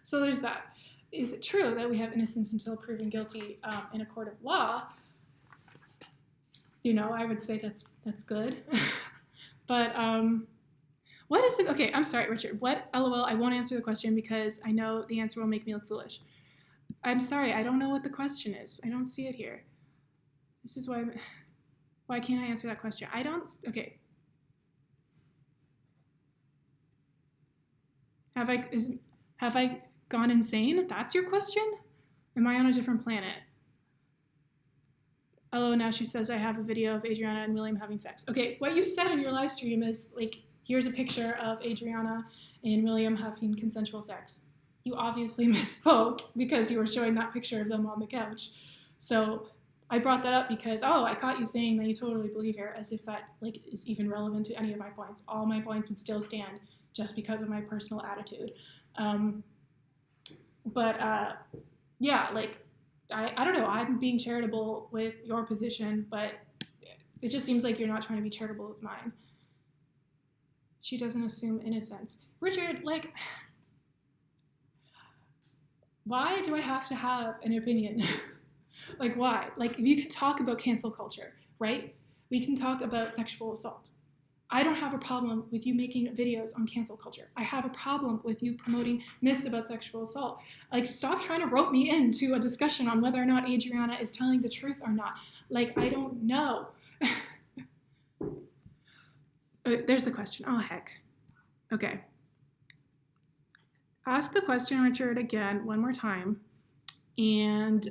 So there's that. Is it true that we have innocence until proven guilty in a court of law? You know, I would say that's good. But what is the, okay, I'm sorry, Richard. What, LOL, I won't answer the question because I know the answer will make me look foolish. I'm sorry, I don't know what the question is. I don't see it here. This is why can't I answer that question? I don't, okay. Have I gone insane? That's your question? Am I on a different planet? Oh, now she says I have a video of Adriana and William having sex. Okay, what you said in your live stream is like, here's a picture of Adriana and William having consensual sex. You obviously misspoke because you were showing that picture of them on the couch. So I brought that up because, oh, I caught you saying that you totally believe her, as if that like is even relevant to any of my points. All my points would still stand just because of my personal attitude. Yeah, like, I don't know, I'm being charitable with your position, but it just seems like you're not trying to be charitable with mine. She doesn't assume innocence. Richard, like, why do I have to have an opinion? Like, why? Like, we can talk about cancel culture, right? We can talk about sexual assault. I don't have a problem with you making videos on cancel culture. I have a problem with you promoting myths about sexual assault. Like, stop trying to rope me into a discussion on whether or not Adriana is telling the truth or not. Like, I don't know. There's the question. Oh, heck. Okay. Ask the question, Richard, again, one more time, and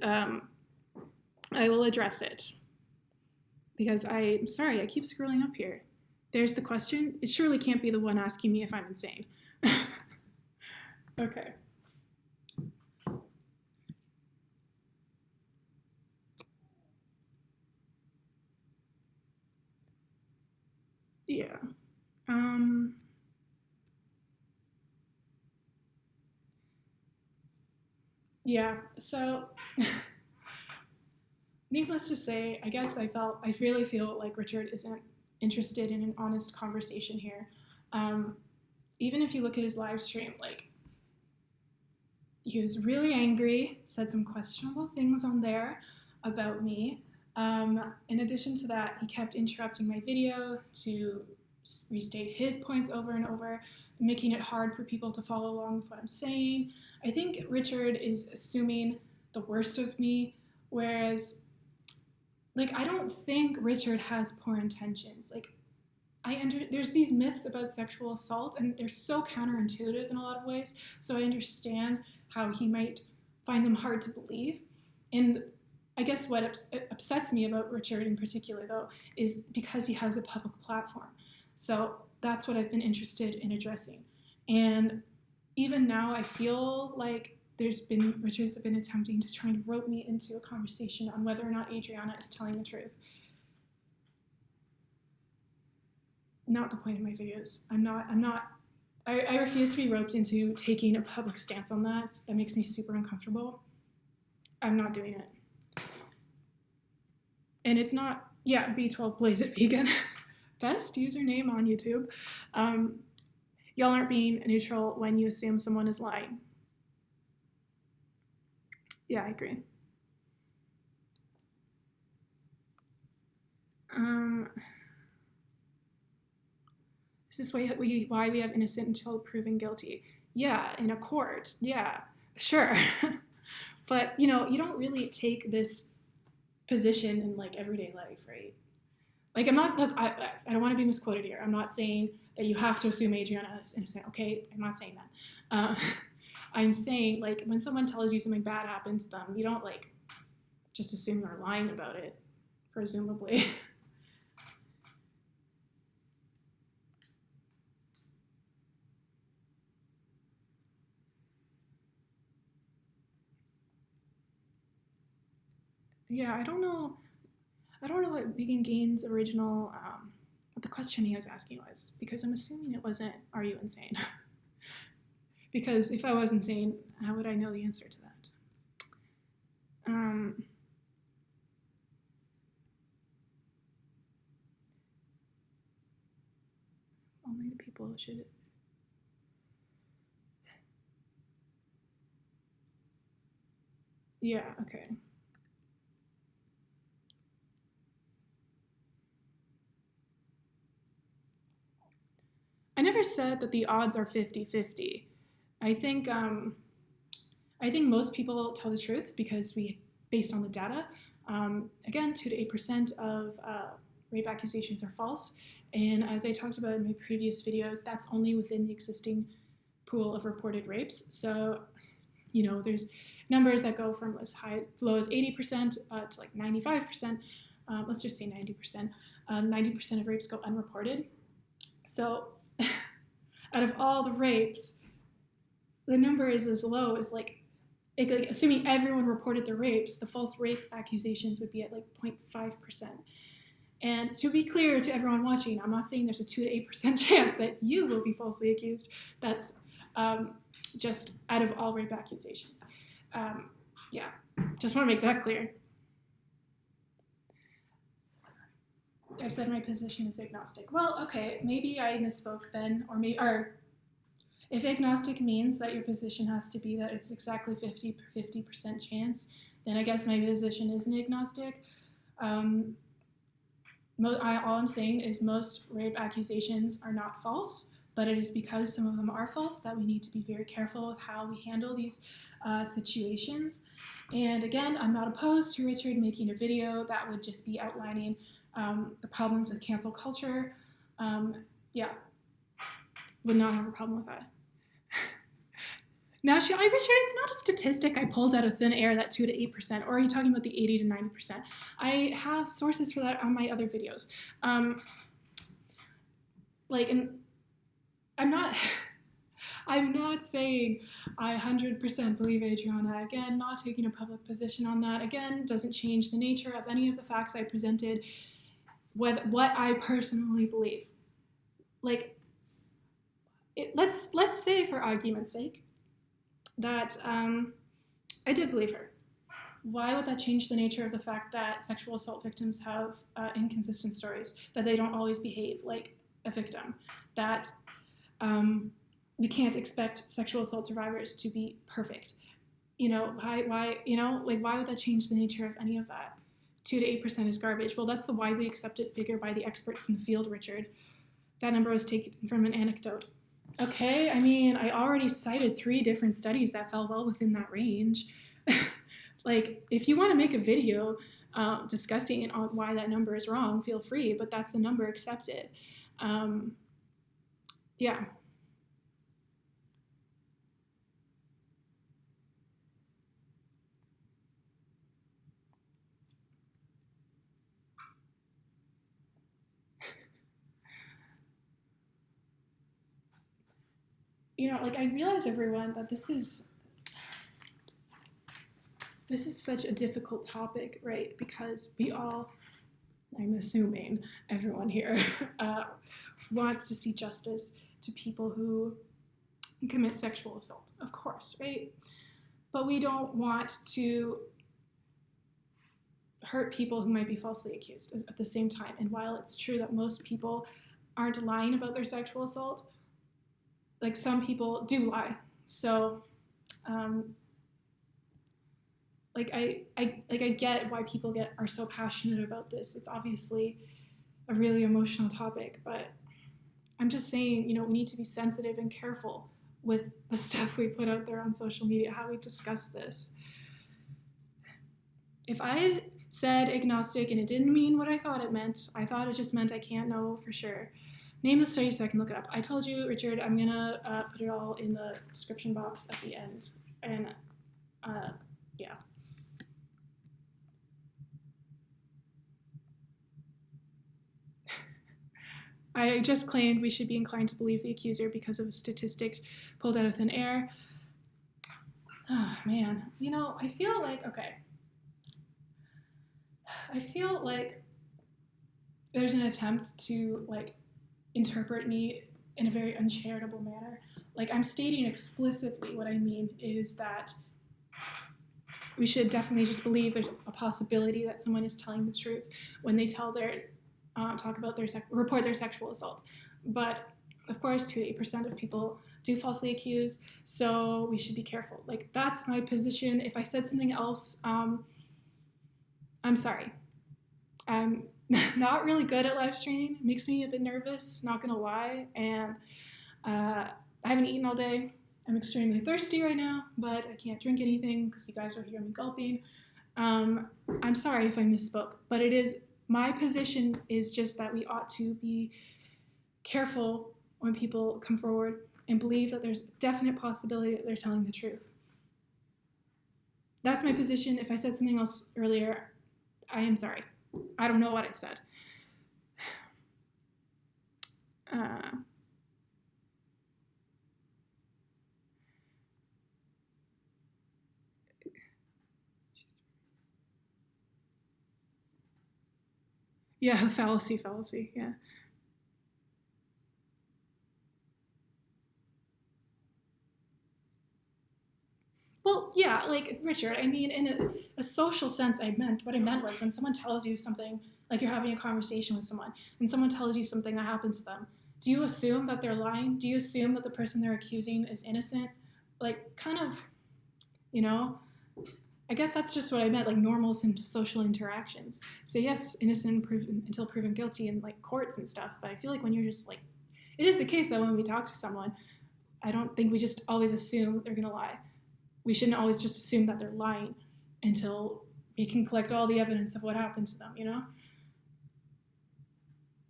I will address it. Because I'm sorry, I keep scrolling up here. There's the question. It surely can't be the one asking me if I'm insane. Okay. Yeah. Yeah, so needless to say, I guess I really feel like Richard isn't interested in an honest conversation here. Even if you look at his live stream, like, he was really angry, said some questionable things on there about me. In addition to that, he kept interrupting my video to restate his points over and over, making it hard for people to follow along with what I'm saying. I think Richard is assuming the worst of me, whereas, like, I don't think Richard has poor intentions. Like, there's these myths about sexual assault, and they're so counterintuitive in a lot of ways, so I understand how he might find them hard to believe. And I guess what upsets me about Richard in particular, though, is because he has a public platform. So that's what I've been interested in addressing. And even now, I feel like Richard's been attempting to try and rope me into a conversation on whether or not Adriana is telling the truth. Not the point of my videos. I refuse to be roped into taking a public stance on that. That makes me super uncomfortable. I'm not doing it. And it's not, yeah, B12 Blaze It Vegan. Best username on YouTube. Y'all aren't being neutral when you assume someone is lying. Yeah, I agree. Is this why we have innocent until proven guilty? Yeah, in a court. Yeah, sure. But, you know, you don't really take this position in, like, everyday life, right? Like, I'm not, look, I don't want to be misquoted here. I'm not saying that you have to assume Adriana is innocent, okay? I'm not saying that. I'm saying, like, when someone tells you something bad happened to them, you don't, like, just assume they're lying about it, presumably. Yeah, I don't know what Vegan Gain's original, what the question he was asking was, because I'm assuming it wasn't, are you insane? Because if I was insane, how would I know the answer to that? Only the people should. Yeah, okay. I never said that the odds are 50-50. I think most people tell the truth because based on the data, again, 2 to 8% of rape accusations are false. And as I talked about in my previous videos, that's only within the existing pool of reported rapes. So, there's numbers that go from as low as 80% to like 95%. Let's just say 90%. 90% of rapes go unreported. So out of all the rapes, the number is as low as like assuming everyone reported the rapes, the false rape accusations would be at like 0.5%. And to be clear to everyone watching, I'm not saying there's a 2 to 8% chance that you will be falsely accused. That's just out of all rape accusations. Just want to make that clear. I've said my position is agnostic. Well, okay, maybe I misspoke then, or if agnostic means that your position has to be that it's exactly 50% chance, then I guess my position isn't agnostic. All I'm saying is most rape accusations are not false, but it is because some of them are false that we need to be very careful with how we handle these situations. And again, I'm not opposed to Richard making a video that would just be outlining the problems with cancel culture. Would not have a problem with that. Now, Richard, it's not a statistic I pulled out of thin air, that 2 to 8%, or are you talking about the 80 to 90%? I have sources for that on my other videos. And I'm not saying I 100% believe Adriana. Again, not taking a public position on that. Again, doesn't change the nature of any of the facts I presented with what I personally believe. Let's say, for argument's sake, that I did believe her. Why would that change the nature of the fact that sexual assault victims have inconsistent stories, that they don't always behave like a victim, that we can't expect sexual assault survivors to be perfect? Why would that change the nature of any of that? 2 to 8% is garbage. Well, that's the widely accepted figure by the experts in the field, Richard. That number was taken from an anecdote. Okay, I mean, I already cited 3 different studies that fell well within that range. If you want to make a video discussing on why that number is wrong, feel free, but that's the number accepted. I realize, everyone, that this is such a difficult topic, right? Because we all, I'm assuming everyone here, wants to see justice to people who commit sexual assault, of course, right? But we don't want to hurt people who might be falsely accused at the same time. And while it's true that most people aren't lying about their sexual assault, some people do lie. So, I get why people are so passionate about this. It's obviously a really emotional topic, but I'm just saying, we need to be sensitive and careful with the stuff we put out there on social media, how we discuss this. If I said agnostic and it didn't mean what I thought it meant, I thought it just meant I can't know for sure. Name the study so I can look it up. I told you, Richard, I'm going to put it all in the description box at the end. And, yeah. I just claimed we should be inclined to believe the accuser because of a statistic pulled out of thin air. Oh, man. I feel like there's an attempt to, interpret me in a very uncharitable manner. I'm stating explicitly what I mean is that we should definitely just believe there's a possibility that someone is telling the truth when they tell report their sexual assault. But of course, 2 to 8% of people do falsely accuse, so we should be careful. That's my position. If I said something else, I'm sorry. I'm not really good at live streaming. It makes me a bit nervous, not gonna lie. And I haven't eaten all day. I'm extremely thirsty right now, but I can't drink anything because you guys will hear me gulping. I'm sorry if I misspoke, but my position is just that we ought to be careful when people come forward and believe that there's a definite possibility that they're telling the truth. That's my position. If I said something else earlier, I am sorry. I don't know what I said. Yeah, fallacy, yeah. Well, yeah, like Richard, I mean, in a social sense, what I meant was when someone tells you something, like you're having a conversation with someone, and someone tells you something that happened to them, do you assume that they're lying? Do you assume that the person they're accusing is innocent? Like, kind of, you know? I guess that's just what I meant, like normal social interactions. So yes, innocent until proven guilty in like courts and stuff, but I feel like when you're just like, it is the case that when we talk to someone, I don't think we just always assume they're gonna lie. We shouldn't always just assume that they're lying until we can collect all the evidence of what happened to them, you know?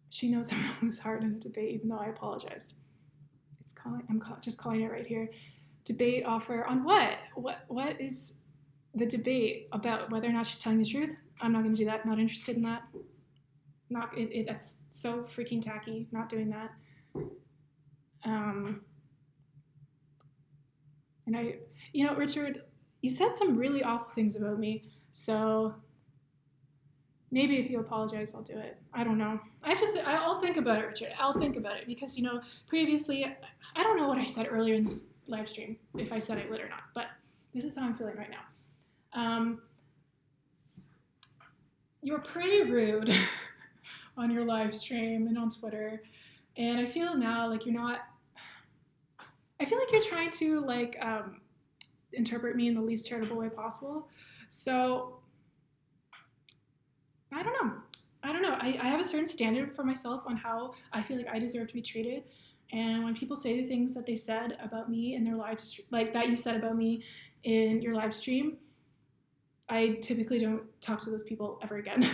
She knows I'm gonna lose heart in a debate, even though I apologized. I'm just calling it right here. Debate offer on what? What is the debate about whether or not she's telling the truth? I'm not gonna do that. Not interested in that. That's so freaking tacky. Not doing that. And Richard, you said some really awful things about me, so maybe if you apologize, I'll do it. I don't know. I'll think about it, Richard. I'll think about it because, previously, I don't know what I said earlier in this live stream, if I said I would or not, but this is how I'm feeling right now. You were pretty rude on your live stream and on Twitter, and I feel now like you're not. I feel like you're trying to interpret me in the least charitable way possible. So I don't know. I have a certain standard for myself on how I feel like I deserve to be treated. And when people say the things that they said about me in their live like that you said about me in your live stream, I typically don't talk to those people ever again.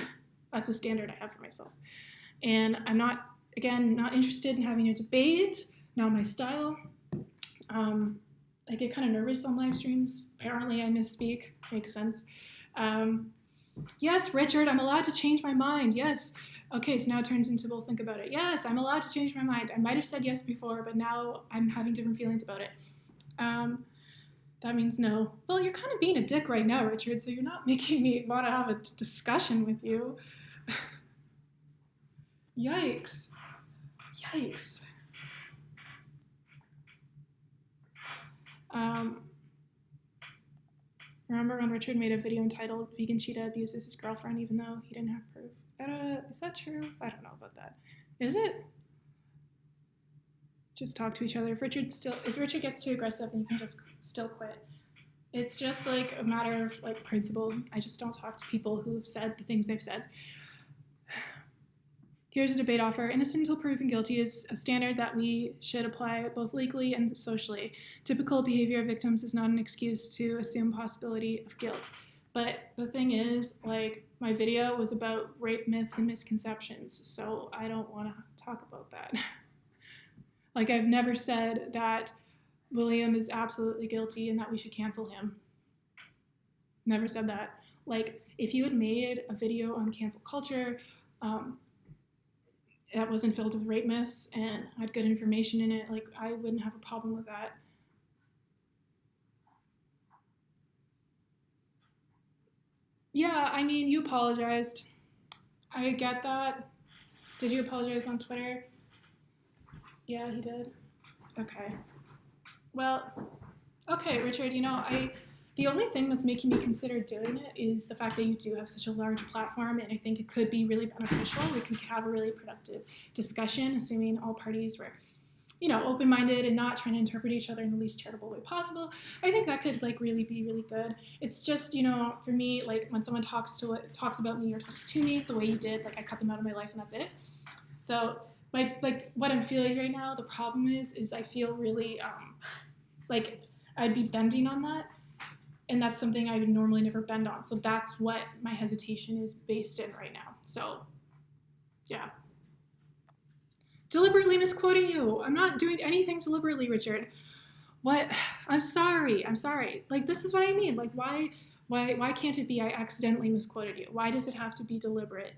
That's a standard I have for myself. And I'm not interested in having a debate, not my style. I get kind of nervous on live streams. Apparently I misspeak. Makes sense. Yes, Richard, I'm allowed to change my mind. Yes. Okay, so now it turns into we'll think about it. Yes, I'm allowed to change my mind. I might have said yes before, but now I'm having different feelings about it. That means no. Well, you're kind of being a dick right now, Richard, so you're not making me want to have a discussion with you. Yikes. Remember when Richard made a video entitled Vegan Cheetah Abuses His Girlfriend even though he didn't have proof? Is that true? I don't know about that. Is it? Just talk to each other. If Richard gets too aggressive, then you can just still quit. It's just like a matter of like principle. I just don't talk to people who've said the things they've said. Here's a debate offer. Innocent until proven guilty is a standard that we should apply both legally and socially. Typical behavior of victims is not an excuse to assume possibility of guilt. But the thing is, like, my video was about rape myths and misconceptions, so I don't want to talk about that. Like, I've never said that William is absolutely guilty and that we should cancel him. Never said that. Like, if you had made a video on cancel culture, that wasn't filled with rape myths and had good information in it, like, I wouldn't have a problem with that. Yeah, I mean, you apologized. I get that. Did you apologize on Twitter? Yeah, he did. Okay. Well, okay, Richard, the only thing that's making me consider doing it is the fact that you do have such a large platform, and I think it could be really beneficial. We could have a really productive discussion, assuming all parties were, open-minded and not trying to interpret each other in the least charitable way possible. I think that could really be really good. It's just, for me, like when someone talks about me or talks to me the way you did, like I cut them out of my life and that's it. So like what I'm feeling right now, the problem is I feel really like I'd be bending on that. And that's something I would normally never bend on. So that's what my hesitation is based in right now. So, yeah. deliberately misquoting you. I'm not doing anything deliberately, Richard. What? I'm sorry. Like, this is what I mean. Like, why can't it be I accidentally misquoted you? Why does it have to be deliberate?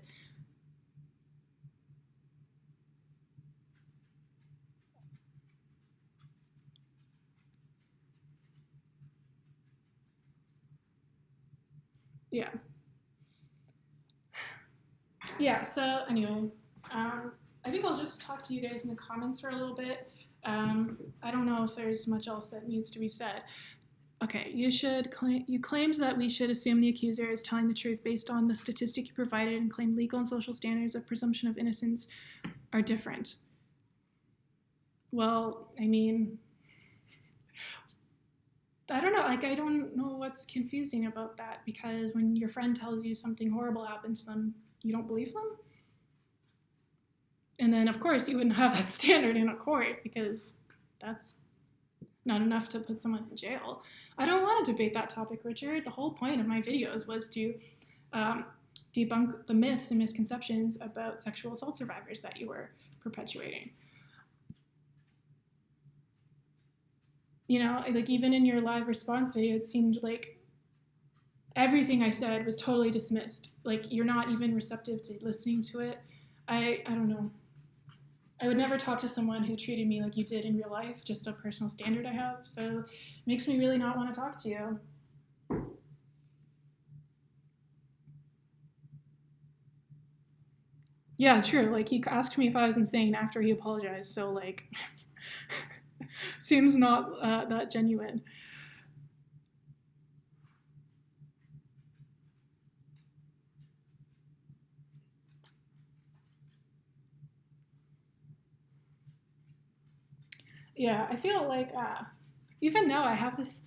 Yeah. Yeah, so anyway, I think I'll just talk to you guys in the comments for a little bit. I don't know if there's much else that needs to be said. Okay, you claimed that we should assume the accuser is telling the truth based on the statistic you provided and claimed legal and social standards of presumption of innocence are different. Well, I mean, I don't know. Like, I don't know what's confusing about that, because when your friend tells you something horrible happened to them, you don't believe them? And then, of course, you wouldn't have that standard in a court, because that's not enough to put someone in jail. I don't want to debate that topic, Richard. The whole point of my videos was to debunk the myths and misconceptions about sexual assault survivors that you were perpetuating. You know, like, even in your live response video, it seemed like everything I said was totally dismissed. Like, you're not even receptive to listening to it. I don't know. I would never talk to someone who treated me like you did in real life, just a personal standard I have. So it makes me really not want to talk to you. Yeah, true. Like, he asked me if I was insane after he apologized. So, like, seems not that genuine. Yeah, I feel like even now I have this.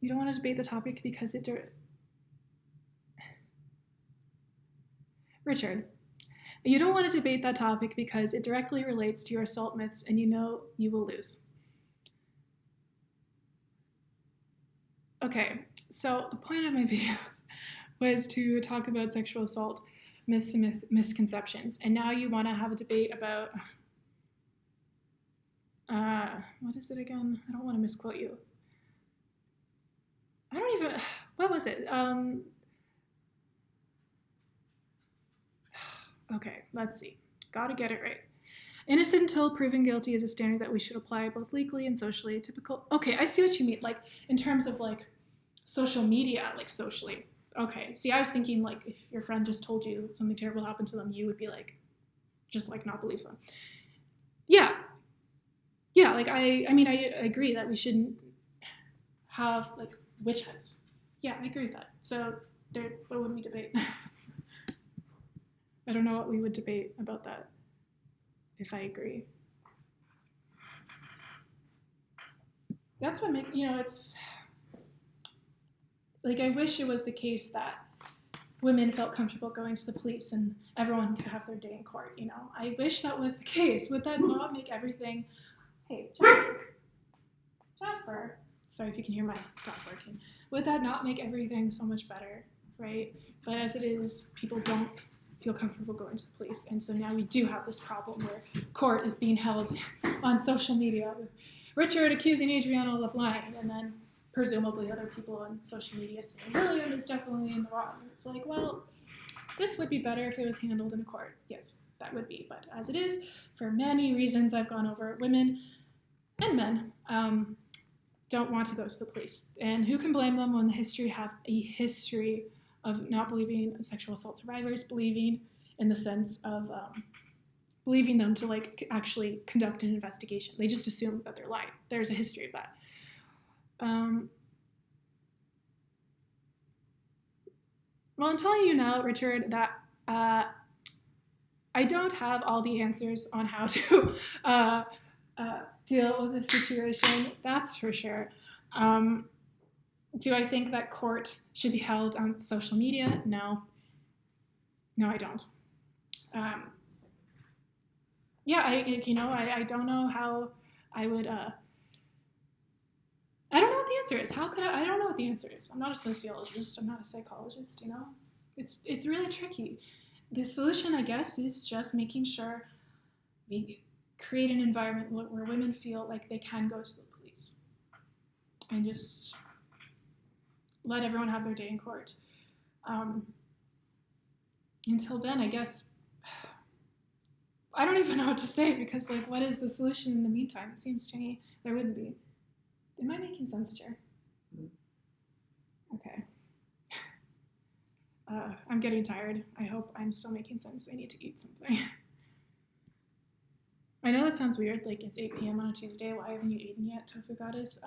You don't want to debate the topic because it. Richard, you don't want to debate that topic because it directly relates to your assault myths, and you know you will lose. Okay, so the point of my videos was to talk about sexual assault myths and misconceptions, and now you want to have a debate about what is it again? I don't want to misquote you. I don't even. What was it? Okay, let's see. Gotta get it right. Innocent until proven guilty is a standard that we should apply both legally and socially. Typical. Okay, I see what you mean. Like, in terms of like social media, like socially. Okay. See, I was thinking like if your friend just told you something terrible happened to them, you would be like, just like not believe them. Yeah. Yeah. Like I mean, I agree that we shouldn't have like witch hunts. Yeah, I agree with that. So what would we debate? I don't know what we would debate about that if I agree. That's what makes, it's like, I wish it was the case that women felt comfortable going to the police and everyone could have their day in court, I wish that was the case. Would that not make everything, hey, Jasper, sorry if you can hear my dog barking. Would that not make everything so much better, right? But as it is, people don't feel comfortable going to the police. And so now we do have this problem where court is being held on social media with Richard accusing Adriana of lying, and then presumably other people on social media saying William is definitely in the wrong. And it's like, well, this would be better if it was handled in a court. Yes, that would be. But as it is, for many reasons I've gone over, women and men don't want to go to the police. And who can blame them when the have a history of not believing sexual assault survivors, believing in the sense of believing them to like actually conduct an investigation. They just assume that they're lying. There's a history of that. Well, I'm telling you now, Richard, that I don't have all the answers on how to deal with this situation. That's for sure. Do I think that court should be held on social media? No. No, I don't. Yeah, I don't know how I would. I don't know what the answer is. How could I don't know what the answer is. I'm not a sociologist. I'm not a psychologist. It's really tricky. The solution, I guess, is just making sure we create an environment where women feel like they can go to the police and just let everyone have their day in court. Until then, I guess, I don't even know what to say, because like, what is the solution in the meantime? It seems to me there wouldn't be. Am I making sense, Jer? Okay. I'm getting tired. I hope I'm still making sense. I need to eat something. I know that sounds weird, like it's 8 p.m. on a Tuesday. Why haven't you eaten yet, Tofu Goddess?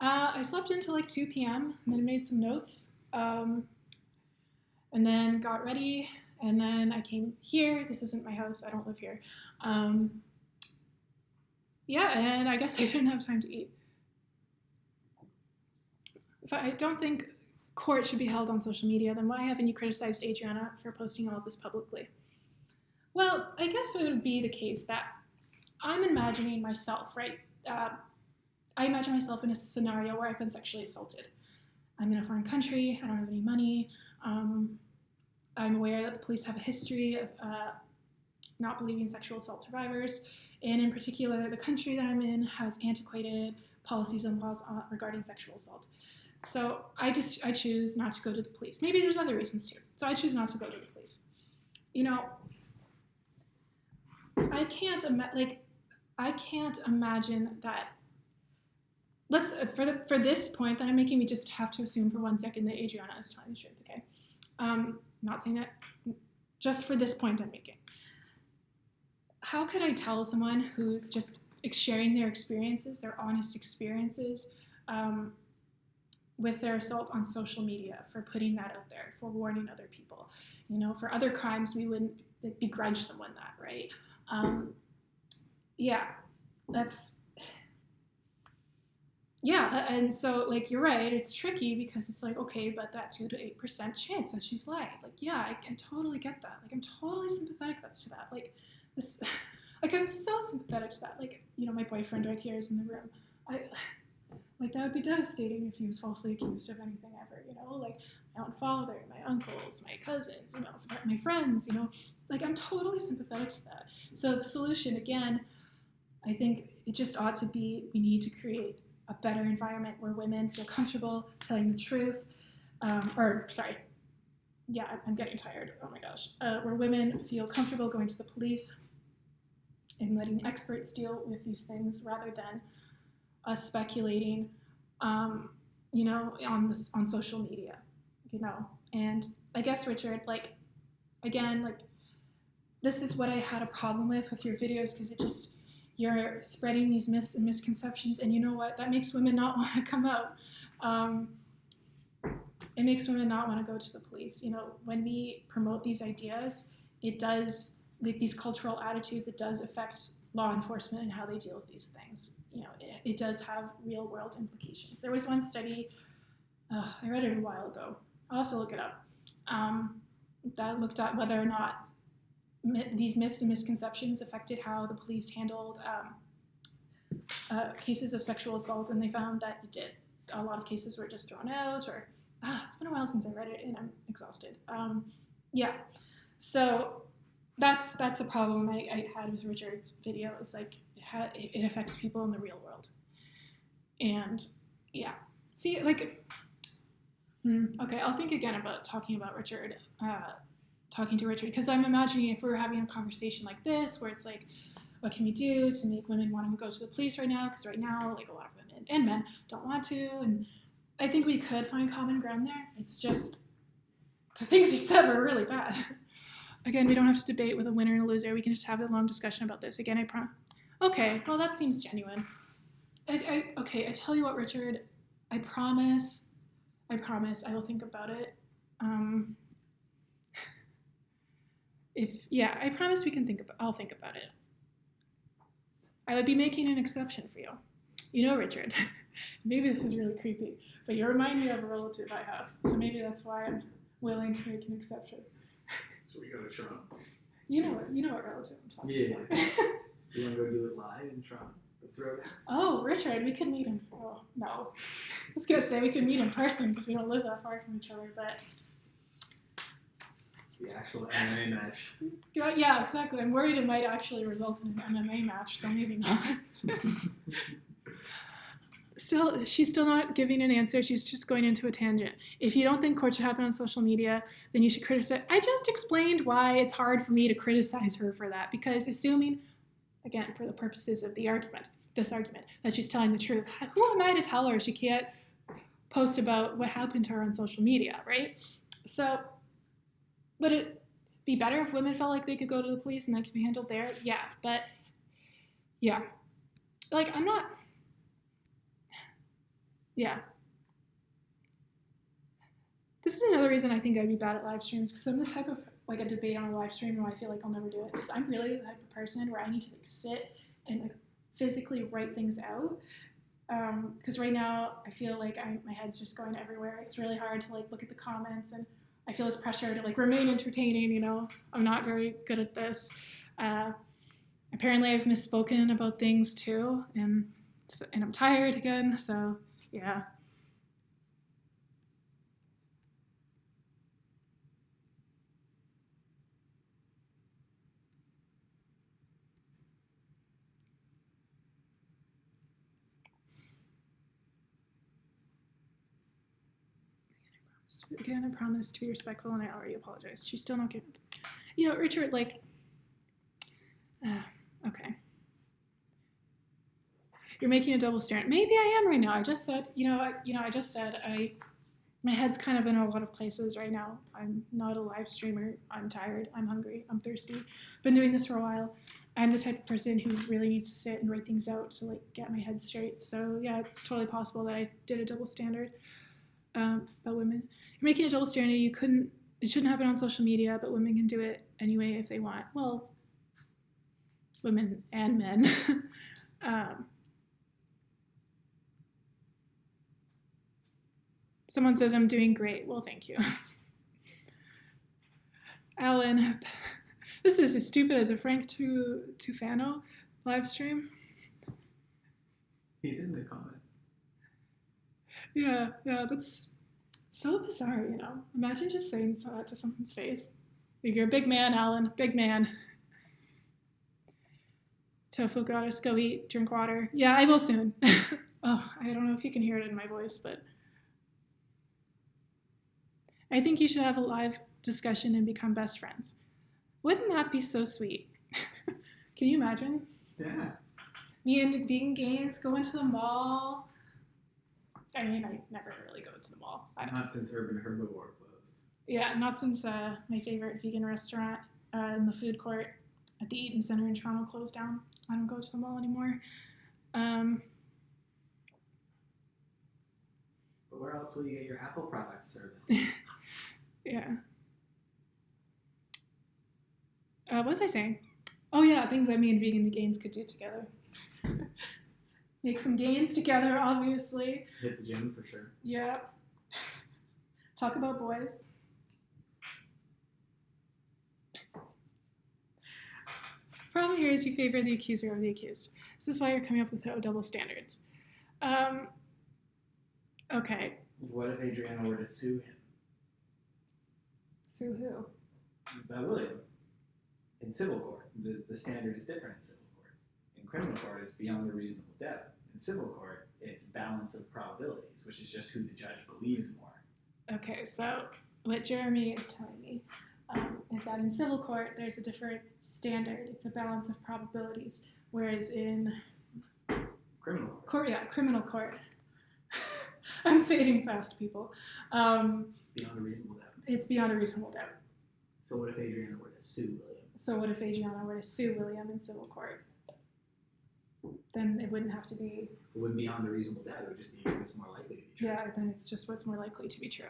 I slept until like 2 p.m. and then made some notes, and then got ready, and then I came here. This isn't my house. I don't live here. Yeah, and I guess I didn't have time to eat. If I don't think court should be held on social media, then why haven't you criticized Adriana for posting all of this publicly? Well, I guess it would be the case that I'm imagining myself, right? I imagine myself in a scenario where I've been sexually assaulted. I'm in a foreign country, I don't have any money, I'm aware that the police have a history of not believing sexual assault survivors, and in particular, the country that I'm in has antiquated policies and laws regarding sexual assault. So I choose not to go to the police. Maybe there's other reasons too. So I choose not to go to the police. You know, I can't imagine that. Let's for this point that I'm making, we just have to assume for 1 second that Adriana is telling the truth. Okay, not saying that. Just for this point I'm making. How could I tell someone who's just sharing their experiences, their honest experiences, with their assault on social media, for putting that out there, for warning other people? You know, for other crimes, we wouldn't begrudge someone that, right? And so, like, you're right, it's tricky, because it's like, okay, but that 2 to 8% chance that she's lied. Like, yeah, I totally get that. Like, I'm totally sympathetic to that. Like, this, like, I'm so sympathetic to that. Like, you know, my boyfriend right here is in the room. Like, that would be devastating if he was falsely accused of anything ever, you know? Like, my own father, my uncles, my cousins, you know, my friends, you know? Like, I'm totally sympathetic to that. So the solution, again, I think it just ought to be, we need to create a better environment where women feel comfortable telling the truth. I'm getting tired. Oh my gosh. Where women feel comfortable going to the police and letting experts deal with these things, rather than us speculating, you know, on social media, you know. And I guess, Richard, like, again, like, this is what I had a problem with your videos, because it just, you're spreading these myths and misconceptions, and you know what? That makes women not want to come out. It makes women not want to go to the police. You know, when we promote these ideas, it does, like, these cultural attitudes, it does affect law enforcement and how they deal with these things. You know, it does have real world implications. There was one study, I read it a while ago, I'll have to look it up, that looked at whether or not these myths and misconceptions affected how the police handled cases of sexual assault, and they found that it did. A lot of cases were just thrown out, or it's been a while since I read it and I'm exhausted. So that's the problem I had with Richard's video. Is like, it affects people in the real world. And yeah, see, like, okay, I'll think again about talking to Richard, because I'm imagining if we were having a conversation like this, where it's like, what can we do to make women want to go to the police right now? Because right now, like, a lot of women and men don't want to, and I think we could find common ground there. It's just, the things he said were really bad. Again, we don't have to debate with a winner and a loser. We can just have a long discussion about this. Again, I promise. Okay, well, that seems genuine. Okay, I tell you what, Richard, I promise I will think about it. I promise I'll think about it. I would be making an exception for you. You know, Richard, maybe this is really creepy, but you remind me of a relative I have, so maybe that's why I'm willing to make an exception. So we go to Toronto. You know what relative I'm talking about. You want to go do it live in Toronto? Throw it out. Oh, Richard, we could meet in. Oh, no. I was gonna say we could meet in person because we don't live that far from each other, but The actual MMA match. Yeah, exactly. I'm worried it might actually result in an MMA match, so maybe not. She's still not giving an answer. She's just going into a tangent. If you don't think court should happen on social media, then you should criticize. I just explained why it's hard for me to criticize her for that, because assuming, again, for the purposes of this argument, that she's telling the truth, who am I to tell her she can't post about what happened to her on social media, right? So, would it be better if women felt like they could go to the police and that could be handled there? Yeah, but yeah. Like, I'm not... Yeah. This is another reason I think I'd be bad at live streams, because I'm the type of, like, a debate on a live stream where I feel like I'll never do it, because I'm really the type of person where I need to, like, sit and, like, physically write things out. Because right now I feel like my head's just going everywhere. It's really hard to, like, look at the comments, and I feel this pressure to, like, remain entertaining, you know. I'm not very good at this. Apparently I've misspoken about things too, and I'm tired again, so yeah. Again, I promise to be respectful, and I already apologized. She's still not giving. You know, Richard, like, okay. You're making a double standard. Maybe I am right now. I just said, my head's kind of in a lot of places right now. I'm not a live streamer. I'm tired. I'm hungry. I'm thirsty. Been doing this for a while. I'm the type of person who really needs to sit and write things out to, like, get my head straight. So yeah, it's totally possible that I did a double standard about women. You're making a double standard. It shouldn't happen on social media, but women can do it anyway if they want. Well, women and men. Someone says I'm doing great. Well, thank you. Alan, this is as stupid as a Frank Tufano live stream. He's in the comments. Yeah, that's so bizarre, you know. Imagine just saying that to someone's face. You're a big man, Alan, big man. Tofu goddess, go eat, drink water. Yeah, I will soon. Oh, I don't know if you can hear it in my voice, but I think you should have a live discussion and become best friends. Wouldn't that be so sweet? Can you imagine? Yeah. Me and vegan gains going to the mall. I mean, I never really go to the mall. Not since Urban Herbivore closed. Yeah, not since my favorite vegan restaurant in the food court at the Eaton Center in Toronto closed down. I don't go to the mall anymore. But where else will you get your Apple product service? Yeah. What was I saying? Oh yeah, things that me and vegan gains could do together. Make some gains together, obviously. Hit the gym for sure. Yeah. Talk about boys. Problem here is you favor the accuser of the accused. This is why you're coming up with double standards. Okay. What if Adriana were to sue him? Sue who? William. In civil court, the standard is different in civil court. In criminal court, it's beyond a reasonable doubt. In civil court, it's balance of probabilities, which is just who the judge believes more. Okay, so what Jeremy is telling me is that in civil court, there's a different standard. It's a balance of probabilities, whereas in criminal court. Criminal court. I'm fading fast, people. Beyond a reasonable doubt. It's beyond a reasonable doubt. So what if Adriana were to sue William? So what if Adriana were to sue William in civil court? Then it wouldn't have to be... It wouldn't be beyond a reasonable doubt. It would just be what's more likely to be true. Yeah, then it's just what's more likely to be true.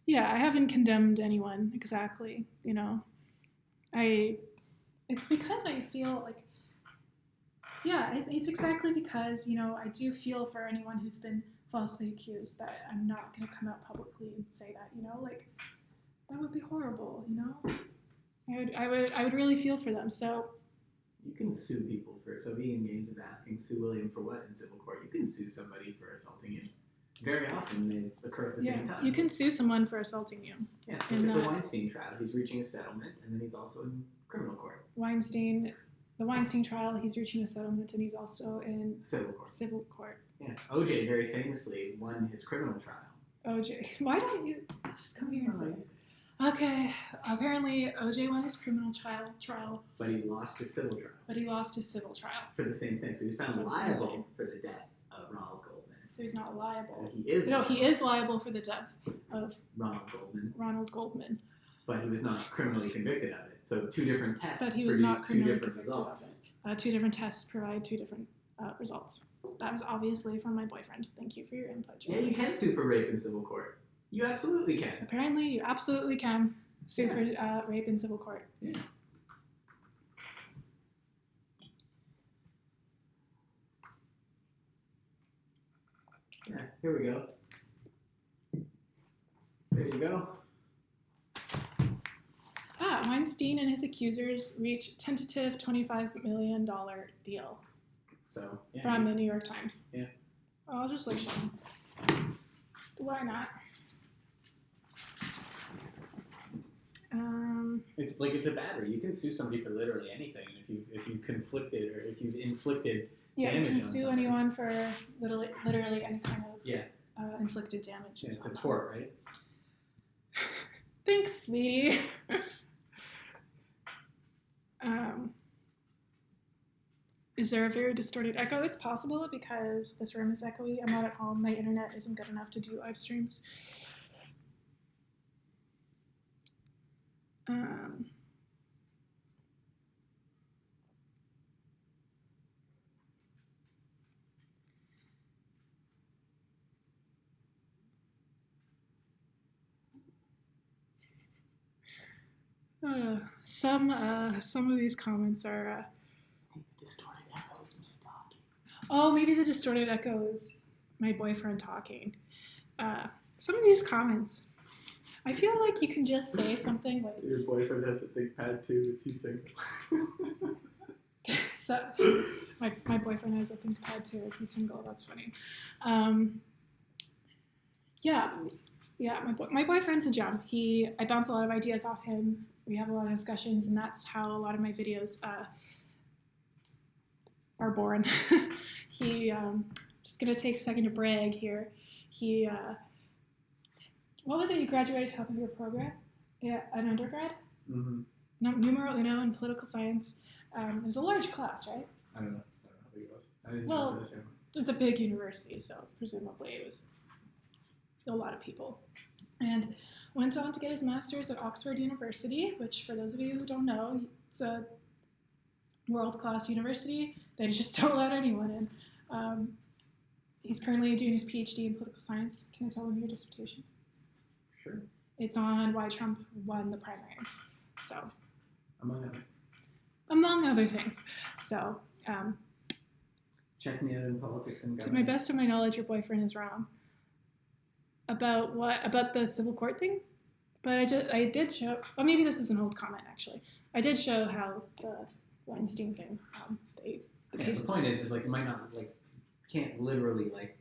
Yeah, I haven't condemned anyone exactly, you know. It's because I feel like, yeah, it's exactly because, you know, I do feel for anyone who's been falsely accused that I'm not going to come out publicly and say that, you know, like, That would be horrible, you know? I would really feel for them. So You can sue people for, so Vegan Gaines is asking, sue William for what in civil court? You can sue somebody for assaulting you. Very often they occur at the same time. you can sue someone for assaulting you. Yeah, look at the Weinstein trial. He's reaching a settlement, and then he's also in criminal court. The Weinstein trial, he's reaching a settlement, and he's also in Civil court. Yeah, OJ very famously won his criminal trial. OJ, why don't you just come here and say it? Okay, apparently OJ won his criminal trial, but he lost his civil trial. For the same thing. So he was found liable for the death of Ronald Goldman. So he's not liable. He is. No, he is liable for the death of Ronald Goldman. But he was not criminally convicted of it. So two different tests but he was not two different results. Of it. Two different tests provide two different results. That was obviously from my boyfriend. Thank you for your input, Jeremy. Yeah, you can sue for rape in civil court. You absolutely can. Apparently, you absolutely can sue for rape in civil court. Yeah. Yeah, here we go. There you go. Weinstein and his accusers reach tentative $25 million deal. So, yeah. From the New York Times. Yeah. Oh, I'll just show them. Why not? It's like it's a battery. You can sue somebody for literally anything if you've conflicted or if you've inflicted damage. You can sue anyone for literally any kind of inflicted damage. Yeah, it's a tort, right? Thanks, sweetie. Is there a very distorted echo? It's possible because this room is echoey. I'm not at home. My internet isn't good enough to do live streams. Some of these comments are. The distorted echo is me talking. Oh, maybe the distorted echo is my boyfriend talking. Some of these comments. I feel like you can just say something like. Your boyfriend has a ThinkPad too. Is he single? So, my boyfriend has a ThinkPad too. Is he single? That's funny. Yeah. My boyfriend's a gem. I bounce a lot of ideas off him. We have a lot of discussions, and that's how a lot of my videos are born. Just gonna take a second to brag here. What was it you graduated top of your program? Yeah, an undergrad? Mm-hmm. Numero uno in political science. It was a large class, right? I don't know how big it was. I didn't jump to the same one. It's a big university, so presumably it was a lot of people. And went on to get his master's at Oxford University, which, for those of you who don't know, it's a world-class university. They just don't let anyone in. He's currently doing his PhD in political science. Can I tell him your dissertation? Sure. It's on why Trump won the primaries. So, among other things. So, check me out in politics and government. To my best of my knowledge, your boyfriend is wrong. About what? About the civil court thing? But I did show. Oh, maybe this is an old comment actually. I did show how the Weinstein thing. The point is like it might not like can't literally like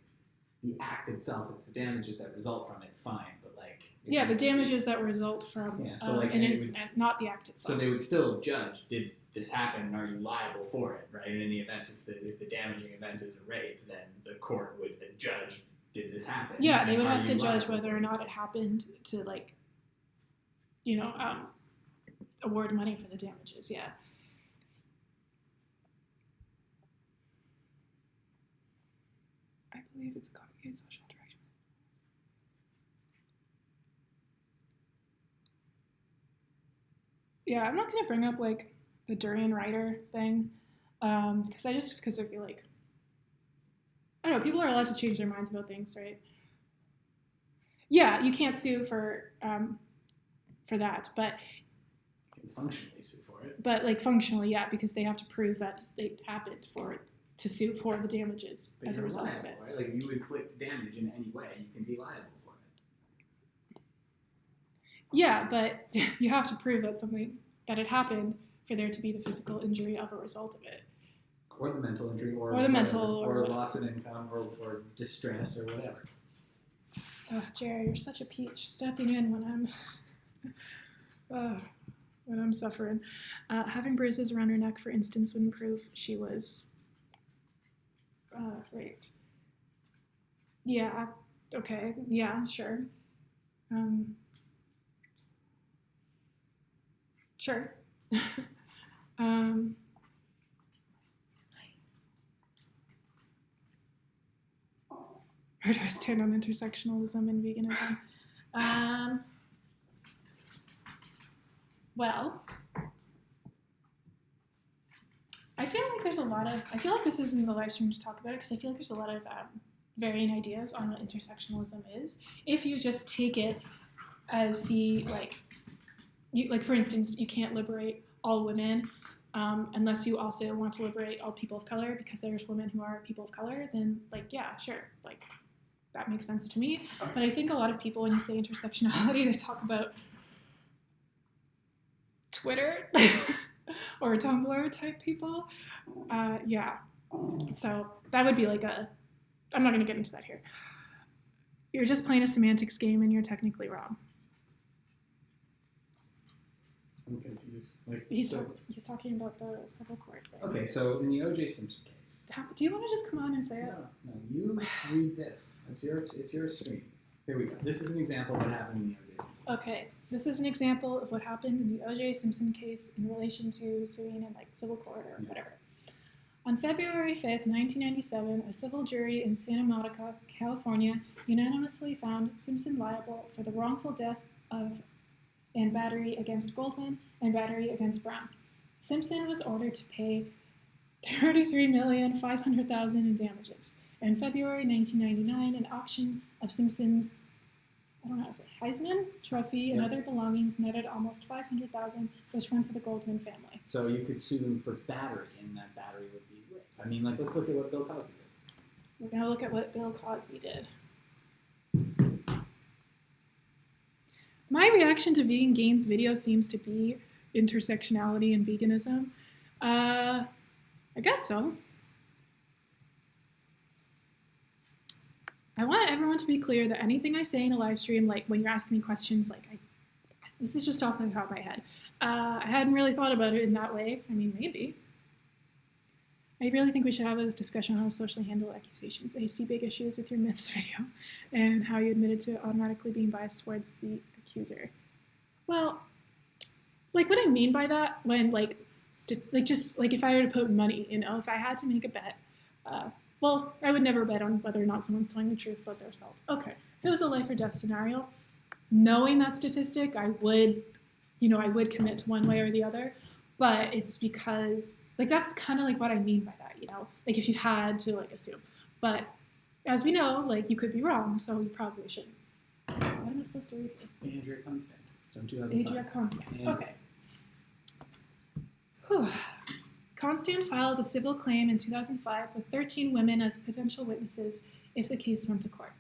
the act itself. It's the damages that result from it. Fine, but like the damages that result from an incident, not the act itself. So they would still judge: did this happen? And are you liable for it? Right? And in the event if the damaging event is a rape, then the court would judge: did this happen? Yeah, they would have to judge whether or not it happened to like, award money for the damages. Yeah. I believe it's a complicated social interaction. Yeah, I'm not going to bring up like the Durian Rider thing because I feel like, I don't know, people are allowed to change their minds about things, right? Yeah, you can't sue for that, but you can functionally sue for it. But like functionally, yeah, because they have to prove that it happened for it to sue for the damages as a result liable, of it. Right? Like you inflict damage in any way, you can be liable for it. Yeah, but you have to prove that it happened for there to be the physical injury of a result of it. Or the mental injury, or the mental, or loss of income, or distress, or whatever. Oh, Jerry, you're such a peach, stepping in when I'm suffering. Having bruises around her neck, for instance, wouldn't prove she was raped. Yeah, okay, yeah, sure. Sure. Where do I stand on intersectionalism and veganism? Well, I feel like this isn't the live stream to talk about it because I feel like there's a lot of varying ideas on what intersectionalism is. If you just take it as for instance, you can't liberate all women unless you also want to liberate all people of color because there's women who are people of color, then yeah, sure, that makes sense to me. But I think a lot of people, when you say intersectionality, they talk about Twitter or Tumblr type people. Yeah. So that would be I'm not going to get into that here. You're just playing a semantics game and you're technically wrong. I'm confused. He's talking about the civil court thing. Okay, so in the O.J. Simpson case. Do you want to just come on and say it? No, you read this. It's your stream. Here we go. This is an example of what happened in the O.J. Simpson case. Okay, this is an example of what happened in the O.J. Simpson case in relation to suing in civil court or whatever. On February 5th, 1997, a civil jury in Santa Monica, California, unanimously found Simpson liable for the wrongful death of and battery against Goldman and battery against Brown. Simpson was ordered to pay $33,500,000 in damages. In February 1999, an auction of Simpson's Heisman Trophy and other belongings netted almost $500,000, which went to the Goldman family. So you could sue them for battery, and that battery would be rape. I mean, let's look at what Bill Cosby did. We're going to look at what Bill Cosby did. My reaction to Vegan Gains' video seems to be intersectionality and veganism. I guess so. I want everyone to be clear that anything I say in a live stream, when you're asking me questions, this is just off the top of my head. I hadn't really thought about it in that way. I mean, maybe. I really think we should have a discussion on how to socially handle accusations. I see big issues with your myths video and how you admitted to automatically being biased towards the accuser. Well, what I mean by that, when if I were to put money, if I had to make a bet, well, I would never bet on whether or not someone's telling the truth about their assault. Okay, if it was a life or death scenario, knowing that statistic, I would commit to one way or the other. But it's because that's kind of what I mean by that, if you had to assume. But as we know, you could be wrong, so you probably shouldn't. What am I supposed to read here? Andrea Constant. So in 2005. Andrea Constant. Yeah. Okay. Whew. Constant filed a civil claim in 2005 with 13 women as potential witnesses if the case went to court.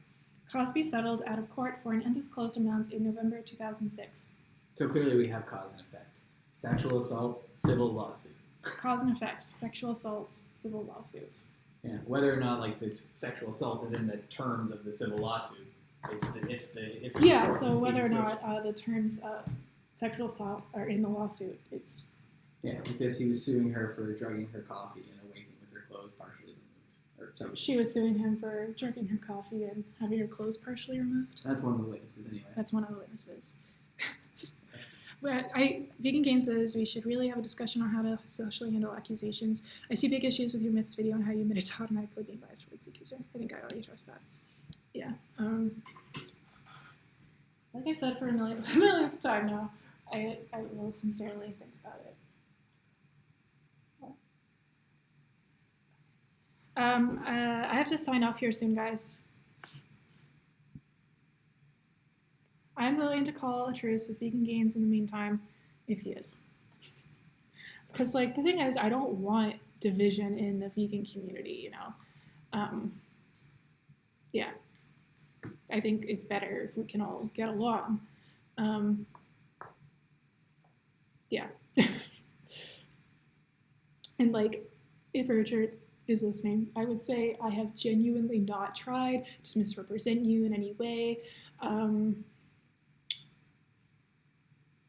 Cosby settled out of court for an undisclosed amount in November 2006. So clearly we have cause and effect. Sexual assault, civil lawsuit. Cause and effect, sexual assault, civil lawsuit. Yeah, whether or not this sexual assault is in the terms of the civil lawsuit, it's the yeah. So whether or not the terms of sexual assault are in the lawsuit, it's because he was suing her for drugging her coffee and awaking with her clothes partially removed, or something. She was suing him for drinking her coffee and having her clothes partially removed. That's one of the witnesses, anyway. That's one of the witnesses. Vegan Gain says we should really have a discussion on how to socially handle accusations. I see big issues with your myths video and how you admitted to automatically being biased towards the accuser. I think I already addressed that. Yeah. Like I said for a millionth time now, I will sincerely think about it. I have to sign off here soon, guys. I'm willing to call a truce with Vegan Gains in the meantime, if he is. Because, the thing is, I don't want division in the vegan community, Yeah. I think it's better if we can all get along. Yeah. And like, if Richard is listening, I would say I have genuinely not tried to misrepresent you in any way. I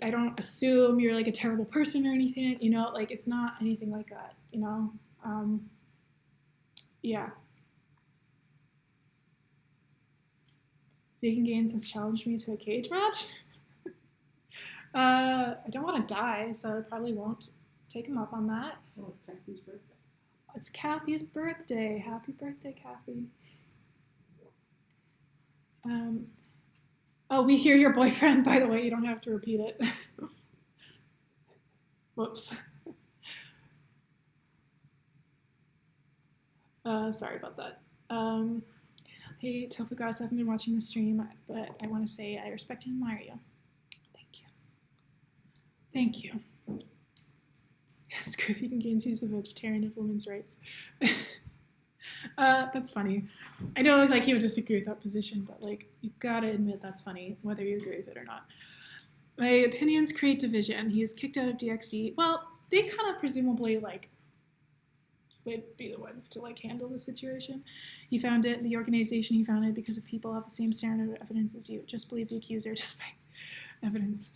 don't assume you're like a terrible person or anything, you know, like it's not anything like that, you know. Yeah. Vegan Gains has challenged me to a cage match. I don't want to die, so I probably won't take him up on that. Oh, it's Kathy's birthday. It's Kathy's birthday. Happy birthday, Kathy. Oh, we hear your boyfriend, by the way. You don't have to repeat it. Whoops. Sorry about that. Hey, Tofu Goddess, I haven't been watching the stream, but I want to say I respect and admire you. Thank you. Thank you. Screw vegan gains use the vegetarian of women's rights. That's funny. I know like he would disagree with that position, but like you gotta admit that's funny, whether you agree with it or not. My opinions create division. He is kicked out of DXE. Well, they kind of presumably like would be the ones to like handle the situation. He found it, the organization he founded because of people have the same standard of evidence as you. Just believe the accuser despite evidence.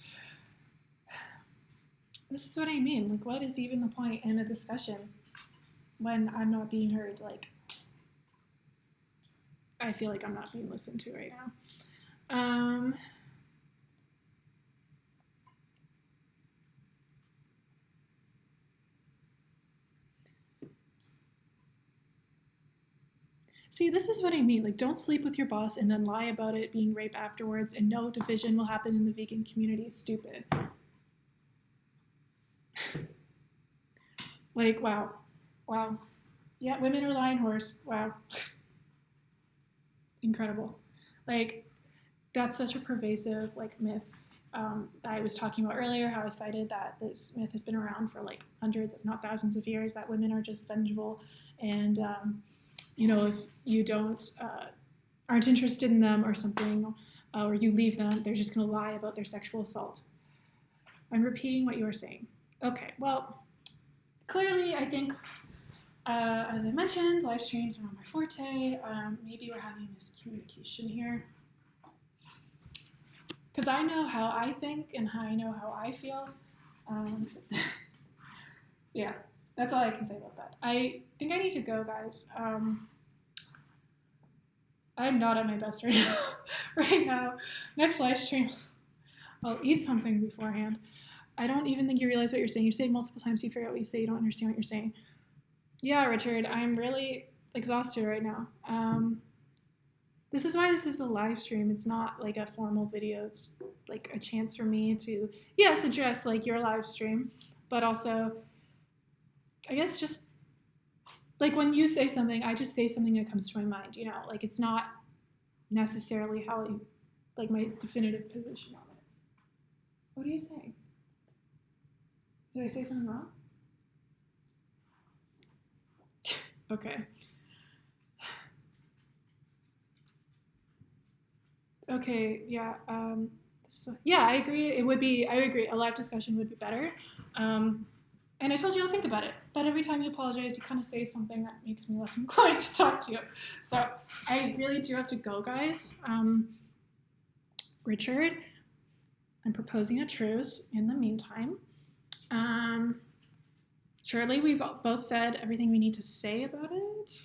This is what I mean. Like, what is even the point in a discussion when I'm not being heard? Like, I feel like I'm not being listened to right now. See, this is what I mean. Like, don't sleep with your boss and then lie about it being rape afterwards, and no division will happen in the vegan community. Stupid. Like, wow. Wow. Yeah, women are lying horse. Wow. Incredible. Like, that's such a pervasive, like, myth that I was talking about earlier, how I cited that this myth has been around for, like, hundreds, if not thousands of years, that women are just vengeful. And, you know, if you aren't interested in them or something, or you leave them, they're just going to lie about their sexual assault. I'm repeating what you were saying. Okay, well, clearly, I think, as I mentioned, live streams are not my forte. Maybe we're having miscommunication here. Because I know how I think and how I know how I feel. Yeah, that's all I can say about that. I think I need to go, guys. I'm not at my best right now. Right now. Next live stream, I'll eat something beforehand. I don't even think you realize what you're saying. You say it multiple times, you figure out what you say, you don't understand what you're saying. Yeah, Richard, I'm really exhausted right now. This is why this is a live stream. It's not like a formal video. It's like a chance for me to, yes, address like your live stream, but also, I guess just like when you say something, I just say something that comes to my mind, you know, like it's not necessarily how like my definitive position on it. What are you saying? Did I say something wrong? Okay. Okay, yeah. Yeah, I agree. I agree. A live discussion would be better. And I told you I'll think about it. But every time you apologize, you kind of say something that makes me less inclined to talk to you. So I really do have to go, guys. Richard, I'm proposing a truce in the meantime. Surely we've both said everything we need to say about it.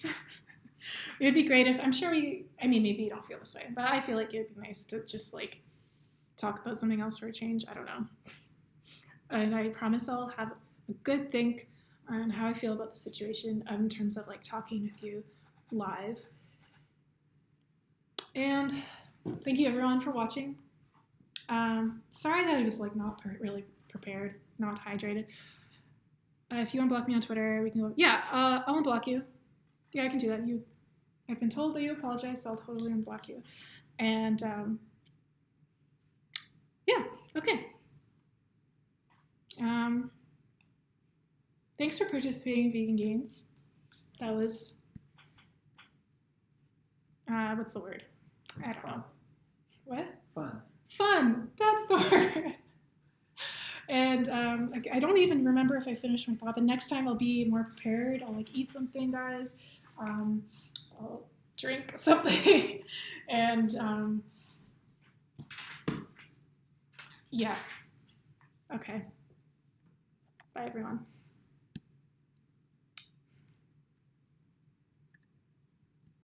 It would be great if, I'm sure maybe you don't feel this way, but I feel like it would be nice to just like talk about something else for a change. I don't know. And I promise I'll have a good think on how I feel about the situation in terms of like talking with you live. And thank you everyone for watching. Sorry that I was like not really prepared, not hydrated. If you want to block me on Twitter, we can go. Yeah, I'll unblock you. Yeah, I can do that. I've been told that you apologize, so I'll totally unblock you. And yeah, okay. Thanks for participating in Vegan Gains. That was, what's the word? I don't know. What? Fun. Fun. That's the word. And I don't even remember if I finished my thought, but next time I'll be more prepared. I'll like eat something, guys. I'll drink something, and yeah. Okay. Bye, everyone.